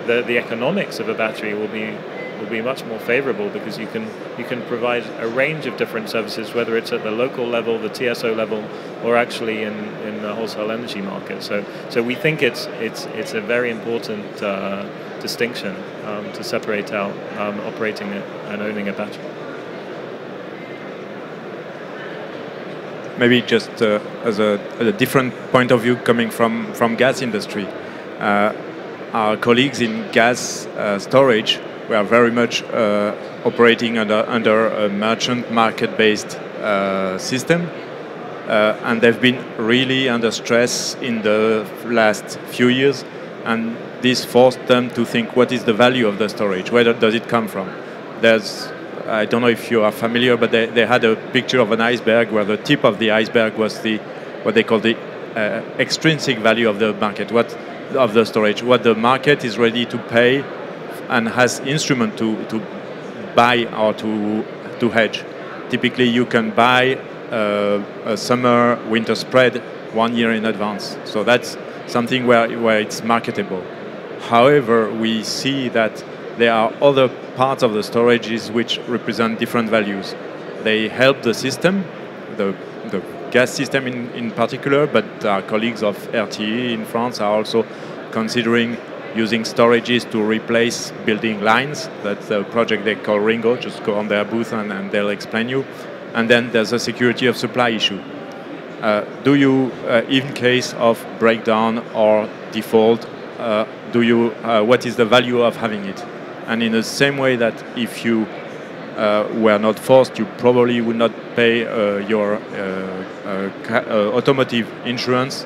the economics of a battery will be much more favorable, because you can provide a range of different services, whether it's at the local level, the TSO level, or actually in the wholesale energy market. So we think it's a very important distinction to separate out operating it and owning a battery. Maybe just as a different point of view coming from gas industry, our colleagues in gas storage, we are very much operating under a merchant market-based system, and they've been really under stress in the last few years, and this forced them to think, what is the value of the storage? Where does it come from? I don't know if you are familiar, but they had a picture of an iceberg where the tip of the iceberg was what they call the extrinsic value of the market, of the storage, what the market is ready to pay and has instrument to buy or to hedge. Typically, you can buy a summer-winter spread 1 year in advance. So that's something where it's marketable. However, we see that there are other parts of the storages which represent different values. They help the system, the gas system in particular, but our colleagues of RTE in France are also considering using storages to replace building lines. That's a project they call Ringo. Just go on their booth and they'll explain you. And then there's a security of supply issue. Do you, in case of breakdown or default, what is the value of having it? And in the same way that if you were not forced, you probably would not pay your automotive insurance.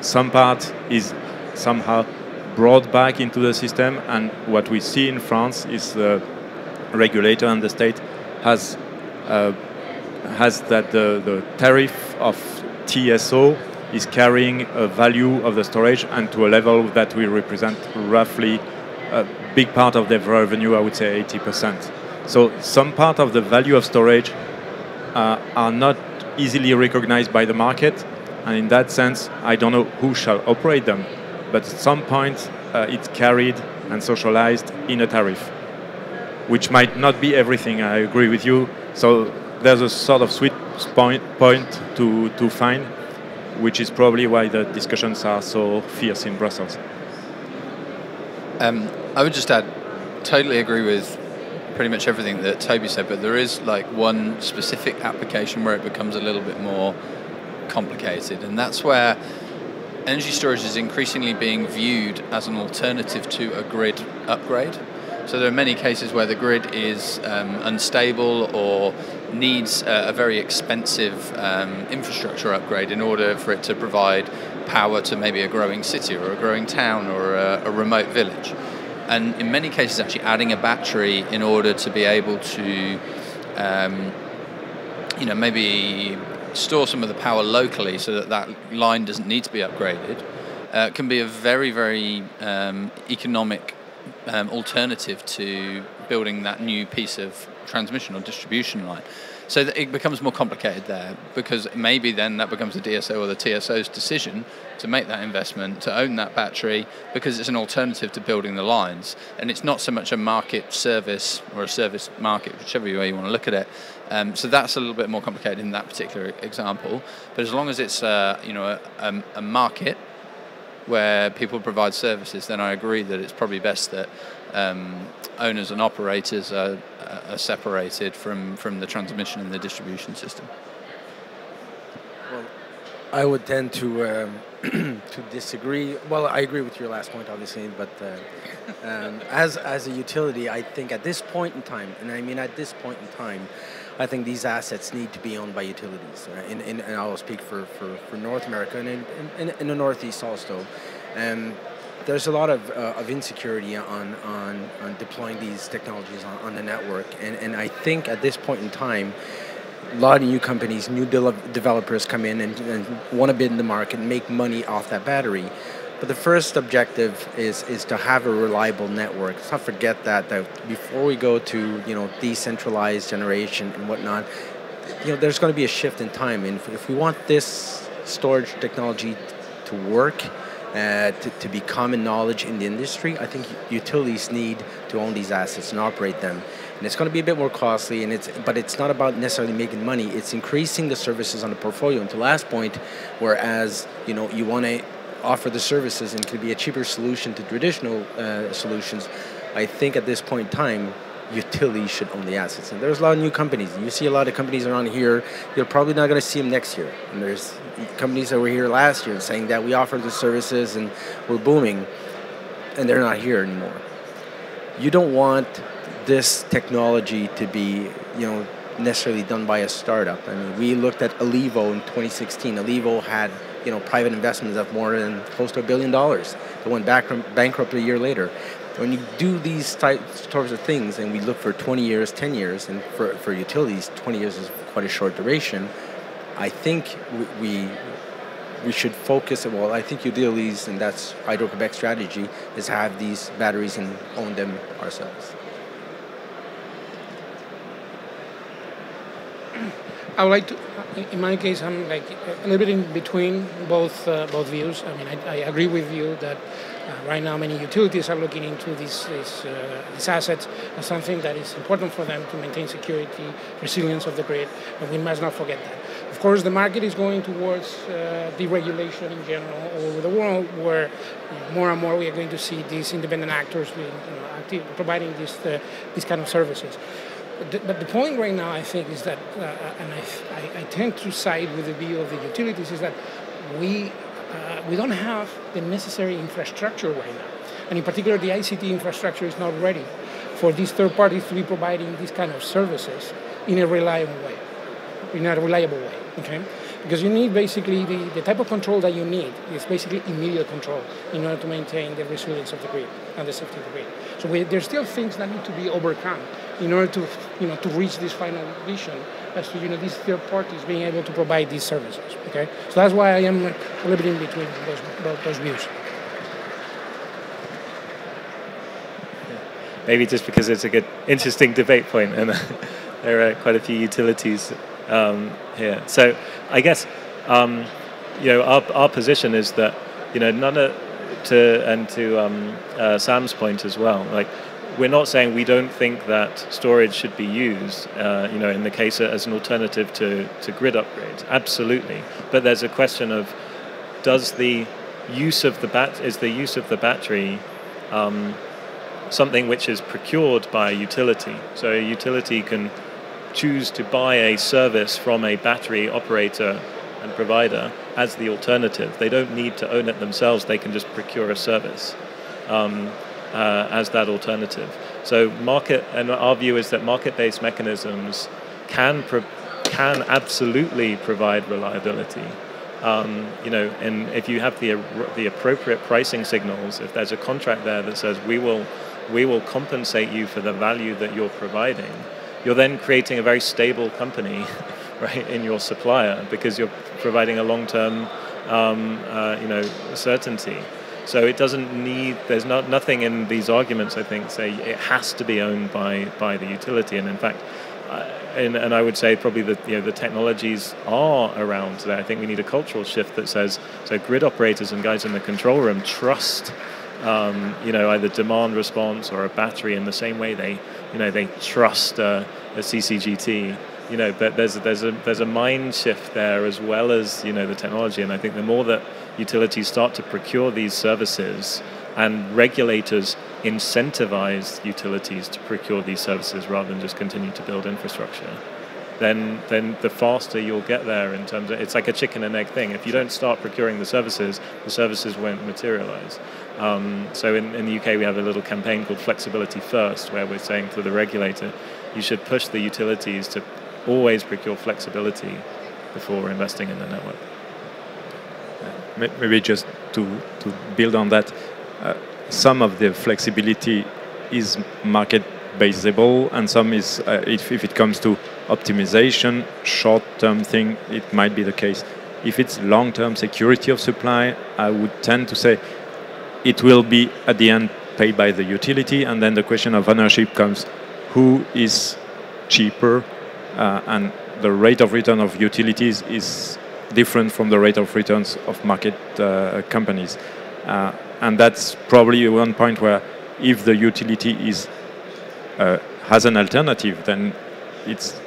Some part is somehow brought back into the system, and what we see in France is the regulator and the state has that the tariff of TSO is carrying a value of the storage, and to a level that will represent roughly a big part of their revenue, I would say 80%. So some part of the value of storage are not easily recognized by the market, and in that sense, I don't know who shall operate them, but at some point it's carried and socialized in a tariff, which might not be everything, I agree with you. So there's a sort of sweet point to find, which is probably why the discussions are so fierce in Brussels. I would just add, totally agree with pretty much everything that Toby said, but there is like one specific application where it becomes a little bit more complicated, and that's where energy storage is increasingly being viewed as an alternative to a grid upgrade. So there are many cases where the grid is unstable or needs a very expensive infrastructure upgrade in order for it to provide power to maybe a growing city or a growing town or a remote village. and in many cases actually adding a battery in order to be able to maybe store some of the power locally so that that line doesn't need to be upgraded, can be a very, very economic alternative to building that new piece of transmission or distribution line. So that it becomes more complicated there, because maybe then that becomes the DSO or the TSO's decision to make that investment, to own that battery, because it's an alternative to building the lines. And it's not so much a market service or a service market, whichever way you want to look at it. So that's a little bit more complicated in that particular example. But as long as it's a market where people provide services, then I agree that it's probably best that owners and operators are separated from the transmission and the distribution system. Well, I would tend to to disagree. Well, I agree with your last point, obviously, but as a utility, I think at this point in time, and I mean at this point in time, I think these assets need to be owned by utilities. And I will speak for North America and in the Northeast also. There's a lot of insecurity on deploying these technologies on the network, and I think at this point in time, a lot of new companies, new developers come in and want to bid in the market and make money off that battery. But the first objective is to have a reliable network. Let's not forget that before we go to decentralized generation and whatnot, there's going to be a shift in time, and if we want this storage technology to work, to be common knowledge in the industry, I think utilities need to own these assets and operate them. And it's going to be a bit more costly, but it's not about necessarily making money. It's increasing the services on the portfolio. And to the last point, whereas you want to offer the services and could be a cheaper solution to traditional solutions, I think at this point in time, utilities should own the assets. And there's a lot of new companies. You see a lot of companies around here. You're probably not going to see them next year. And there's companies that were here last year saying that we offer the services and we're booming, and they're not here anymore. You don't want this technology to be, necessarily done by a startup. I mean, we looked at Alivo in 2016. Alivo had, private investments of more than close to $1 billion. They went bankrupt a year later. When you do these types of things, and we look for 20 years, 10 years, and for utilities, 20 years is quite a short duration, I think we should focus, well, I think utilities, and that's Hydro-Quebec's strategy, is have these batteries and own them ourselves. I would like to, in my case, I'm like a little bit in between both views. I mean, I agree with you that right now many utilities are looking into these assets as something that is important for them to maintain security, resilience of the grid, and we must not forget that. Of course, the market is going towards deregulation in general all over the world, where more and more we are going to see these independent actors being, providing these kind of services. But the point right now, I think, is that, and I tend to side with the view of the utilities, is that we don't have the necessary infrastructure right now. And in particular, the ICT infrastructure is not ready for these third parties to be providing these kind of services in a reliable way. Okay? Because you need basically the type of control that you need is basically immediate control in order to maintain the resilience of the grid and the safety of the grid. So there's still things that need to be overcome in order to reach this final vision as to these third parties being able to provide these services. Okay, so that's why I am a little bit in between those views. Maybe just because it's a good, interesting debate point, and there are quite a few utilities here. So I guess our position is that to Sam's point as well, like, we're not saying we don't think that storage should be used, in the case as an alternative to grid upgrades. Absolutely, but there's a question of is the use of the battery something which is procured by a utility? So a utility can choose to buy a service from a battery operator and provider as the alternative. They don't need to own it themselves. They can just procure a service as that alternative. So our view is that market-based mechanisms can absolutely provide reliability. And if you have the appropriate pricing signals, if there's a contract there that says we will we will compensate you for the value that you're providing, you're then creating a very stable company, right, in your supplier, because you're providing a long-term, certainty. So it doesn't need. There's nothing in these arguments, I think, say it has to be owned by the utility. And in fact, and I would say probably that the technologies are around there. I think we need a cultural shift that says so grid operators and guys in the control room trust either demand response or a battery in the same way they trust a CCGT. But there's a mind shift there as well as the technology. And I think the more that utilities start to procure these services and regulators incentivize utilities to procure these services rather than just continue to build infrastructure, then the faster you'll get there in terms of, it's like a chicken and egg thing. If you don't start procuring the services won't materialize. So in the UK we have a little campaign called Flexibility First, where we're saying to the regulator, you should push the utilities to always procure flexibility before investing in the network. Maybe just to build on that, some of the flexibility is market-basable, and some is, if it comes to optimization, short-term thing, it might be the case. If it's long-term security of supply, I would tend to say it will be, at the end, paid by the utility, and then the question of ownership comes, who is cheaper, and the rate of return of utilities is different from the rate of returns of market companies. And that's probably one point where if the utility has an alternative, then it's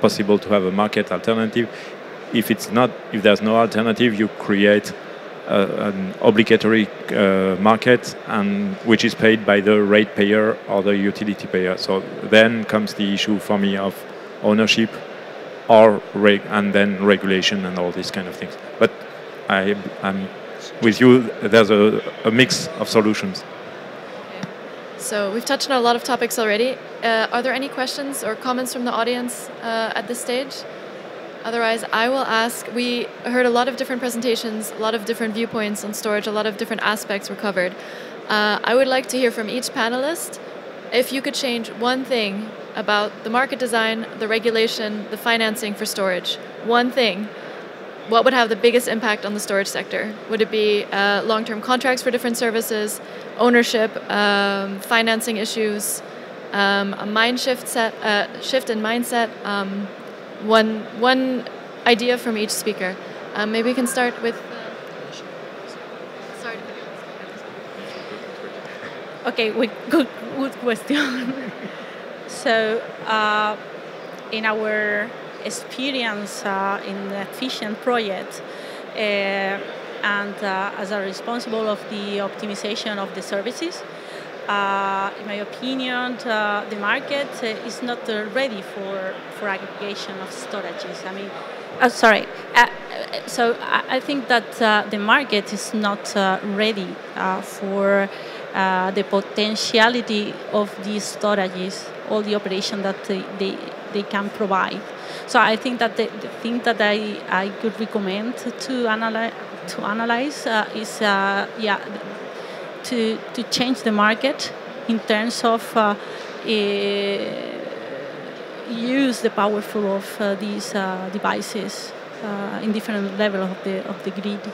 possible to have a market alternative. If there's no alternative, you create an obligatory market, and which is paid by the ratepayer or the utility payer. So then comes the issue for me of ownership and then regulation and all these kind of things. But I'm with you, there's a mix of solutions. Okay. So we've touched on a lot of topics already. Are there any questions or comments from the audience at this stage? Otherwise, I will ask. We heard a lot of different presentations, a lot of different viewpoints on storage, a lot of different aspects were covered. I would like to hear from each panelist if you could change one thing about the market design, the regulation, the financing for storage. One thing. What would have the biggest impact on the storage sector? Would it be long-term contracts for different services, ownership, financing issues, a shift in mindset? One idea from each speaker. Maybe we can start with. Sorry. Okay, good question. So, in our experience in the NETFFICIENT project, and as a responsible of the optimization of the services, in my opinion, the market is not ready for aggregation of storages. I mean, so I think that the market is not ready for the potentiality of these storages, all the operation that they can provide. So I think that the thing that I could recommend to analyze is to change the market in terms of use the powerful of these devices in different levels of the grid.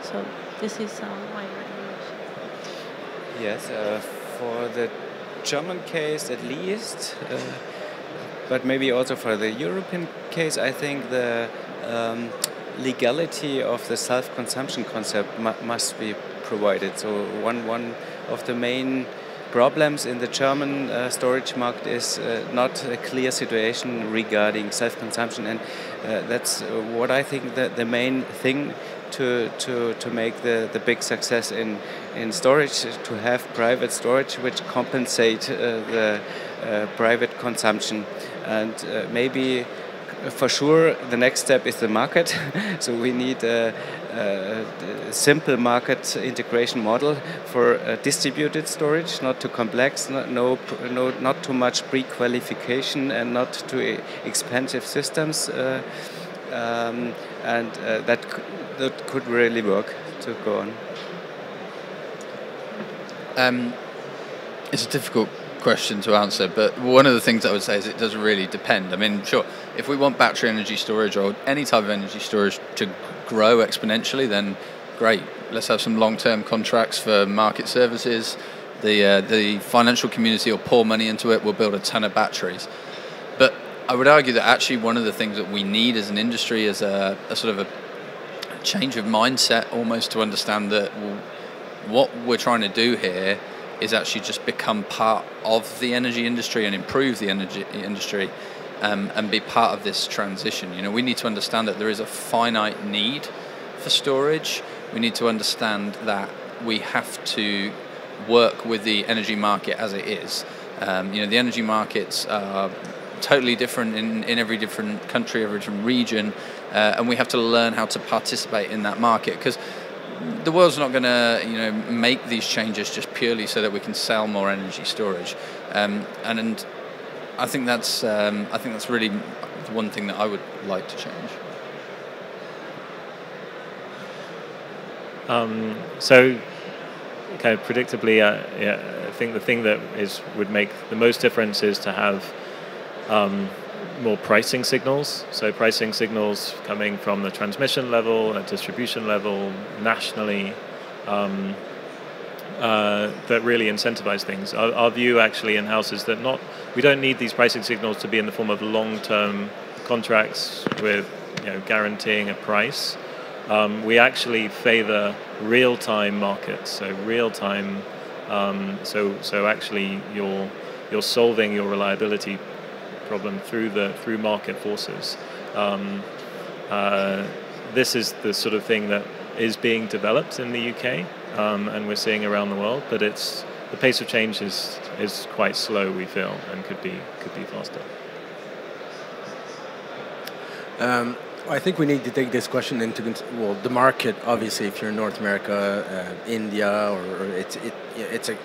So this is my recommendation. Yes, for the German case at least, but maybe also for the European case, I think the legality of the self-consumption concept must be provided. So one of the main problems in the German storage market is not a clear situation regarding self-consumption, and that's what I think the main thing to make the big success in storage, to have private storage which compensate the private consumption. And maybe for sure the next step is the market. So we need a simple market integration model for distributed storage, not too complex, not too much pre-qualification, and not too expensive systems, and that could really work to go on. It's a difficult question to answer, but one of the things I would say is it does really depend. I mean, sure, if we want battery energy storage or any type of energy storage to grow exponentially, then great. Let's have some long-term contracts for market services. The financial community will pour money into it. We'll build a ton of batteries. But I would argue that actually one of the things that we need as an industry is a sort of a change of mindset, almost, to understand that what we're trying to do here is actually just become part of the energy industry and improve the energy industry, and be part of this transition. You know, we need to understand that there is a finite need for storage. We need to understand that we have to work with the energy market as it is. You know, the energy markets are totally different in every different country, every different region, and we have to learn how to participate in that market, because the world's not going to, you know, make these changes just purely so that we can sell more energy storage, and I think that's really one thing that I would like to change. So, kind of predictably, yeah, I think the thing that would make the most difference is to have more pricing signals. So pricing signals coming from the transmission level, at distribution level, nationally, that really incentivize things. Our view actually in-house is that we don't need these pricing signals to be in the form of long-term contracts with, you know, guaranteeing a price. We actually favor real-time markets. So real-time. So actually, you're solving your reliability problem through market forces. This is the sort of thing that is being developed in the UK, and we're seeing around the world. But the pace of change is quite slow, we feel, and could be faster. I think we need to take this question into the market. Obviously, if you're in North America, India, or it's a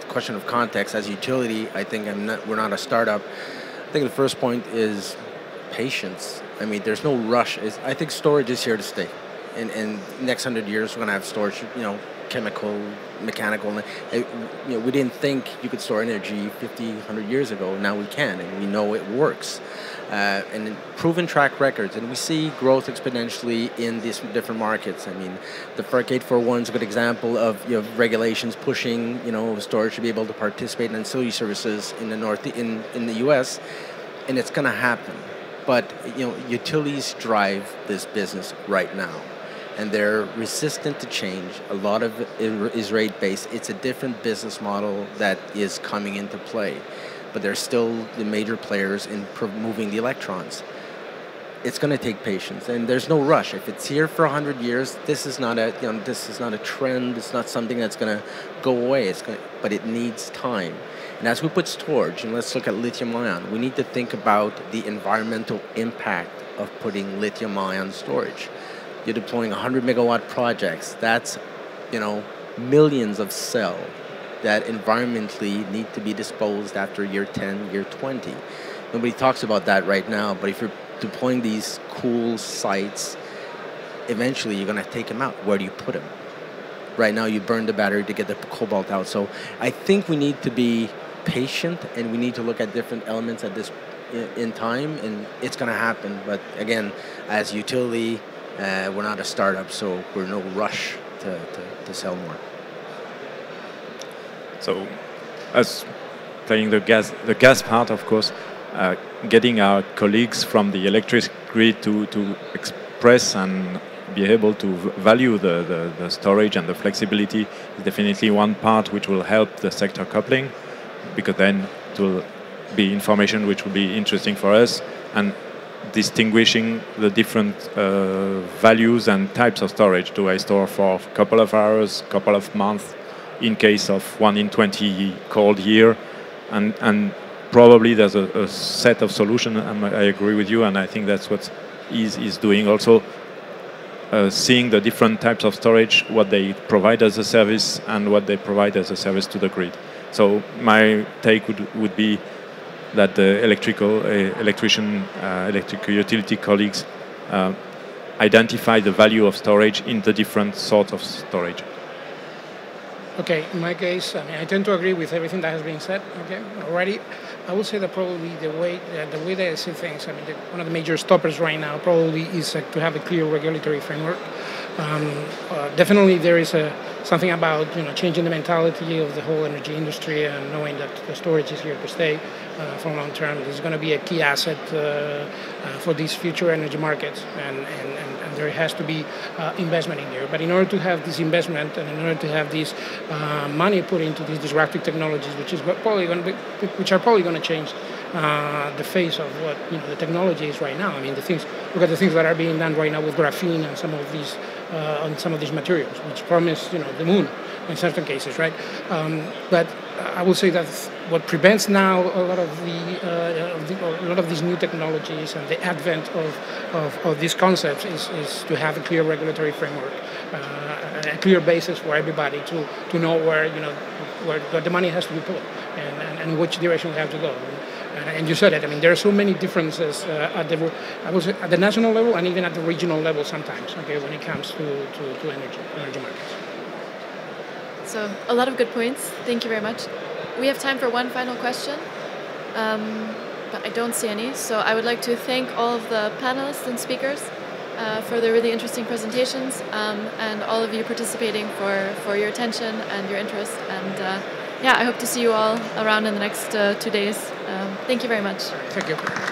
question of context. As a utility, I think we're not a startup. I think the first point is patience. I mean, there's no rush. I think storage is here to stay. In next 100 years, we're going to have storage, you know, chemical, mechanical. You know, we didn't think you could store energy 50, 100 years ago. Now we can, and we know it works. And proven track records, and we see growth exponentially in these different markets. I mean, the FERC 841 is a good example of, you know, regulations pushing, you know, storage to be able to participate in ancillary services in the U.S., and it's going to happen. But, you know, utilities drive this business right now, and they're resistant to change. A lot of it is rate-based. It's a different business model that is coming into play. But they're still the major players in moving the electrons. It's going to take patience, and there's no rush. If it's here for 100 years, this is not a trend. It's not something that's going to go away. But it needs time. And as we put storage, and let's look at lithium-ion, we need to think about the environmental impact of putting lithium-ion storage. You're deploying 100 megawatt projects. That's, you know, millions of cells that environmentally need to be disposed after year 10, year 20. Nobody talks about that right now, but if you're deploying these cool sites, eventually you're going to take them out. Where do you put them? Right now you burn the battery to get the cobalt out. So I think we need to be patient, and we need to look at different elements at this in time, and it's going to happen. But again, as utility, we're not a startup, so we're in no rush to sell more. So, as playing the gas part, of course, getting our colleagues from the electric grid to express and be able to value the storage and the flexibility is definitely one part which will help the sector coupling, because then it will be information which will be interesting for us, and distinguishing the different values and types of storage. Do I store for a couple of hours, couple of months, in case of 1 in 20 cold year, and probably there's a set of solutions. I agree with you, and I think that's what is doing also, seeing the different types of storage, what they provide as a service and what they provide as a service to the grid. So my take would be that the electric utility colleagues identify the value of storage in the different sorts of storage. Okay, in my case, I mean, I tend to agree with everything that has been said. Okay, already, I would say that probably the way that I see things, I mean, one of the major stoppers right now probably is to have a clear regulatory framework. Definitely, there is something about changing the mentality of the whole energy industry and knowing that the storage is here to stay for long term. This is going to be a key asset for these future energy markets, and there has to be investment in there. But in order to have this investment and in order to have this money put into these disruptive technologies, which are probably going to change the face of what the technology is right now. I mean, look at the things that are being done right now with graphene and some of these on some of these materials, which promise the moon in certain cases, right? But I will say that what prevents now a lot of these new technologies and the advent of these concepts is to have a clear regulatory framework, a clear basis for everybody to know where the money has to be put and in which direction we have to go. And you said it. I mean, there are so many differences at the national level and even at the regional level sometimes. Okay, when it comes to energy markets. So a lot of good points. Thank you very much. We have time for one final question, but I don't see any. So I would like to thank all of the panelists and speakers for their really interesting presentations, and all of you participating for your attention and your interest. And I hope to see you all around in the next 2 days. Thank you very much. Thank you.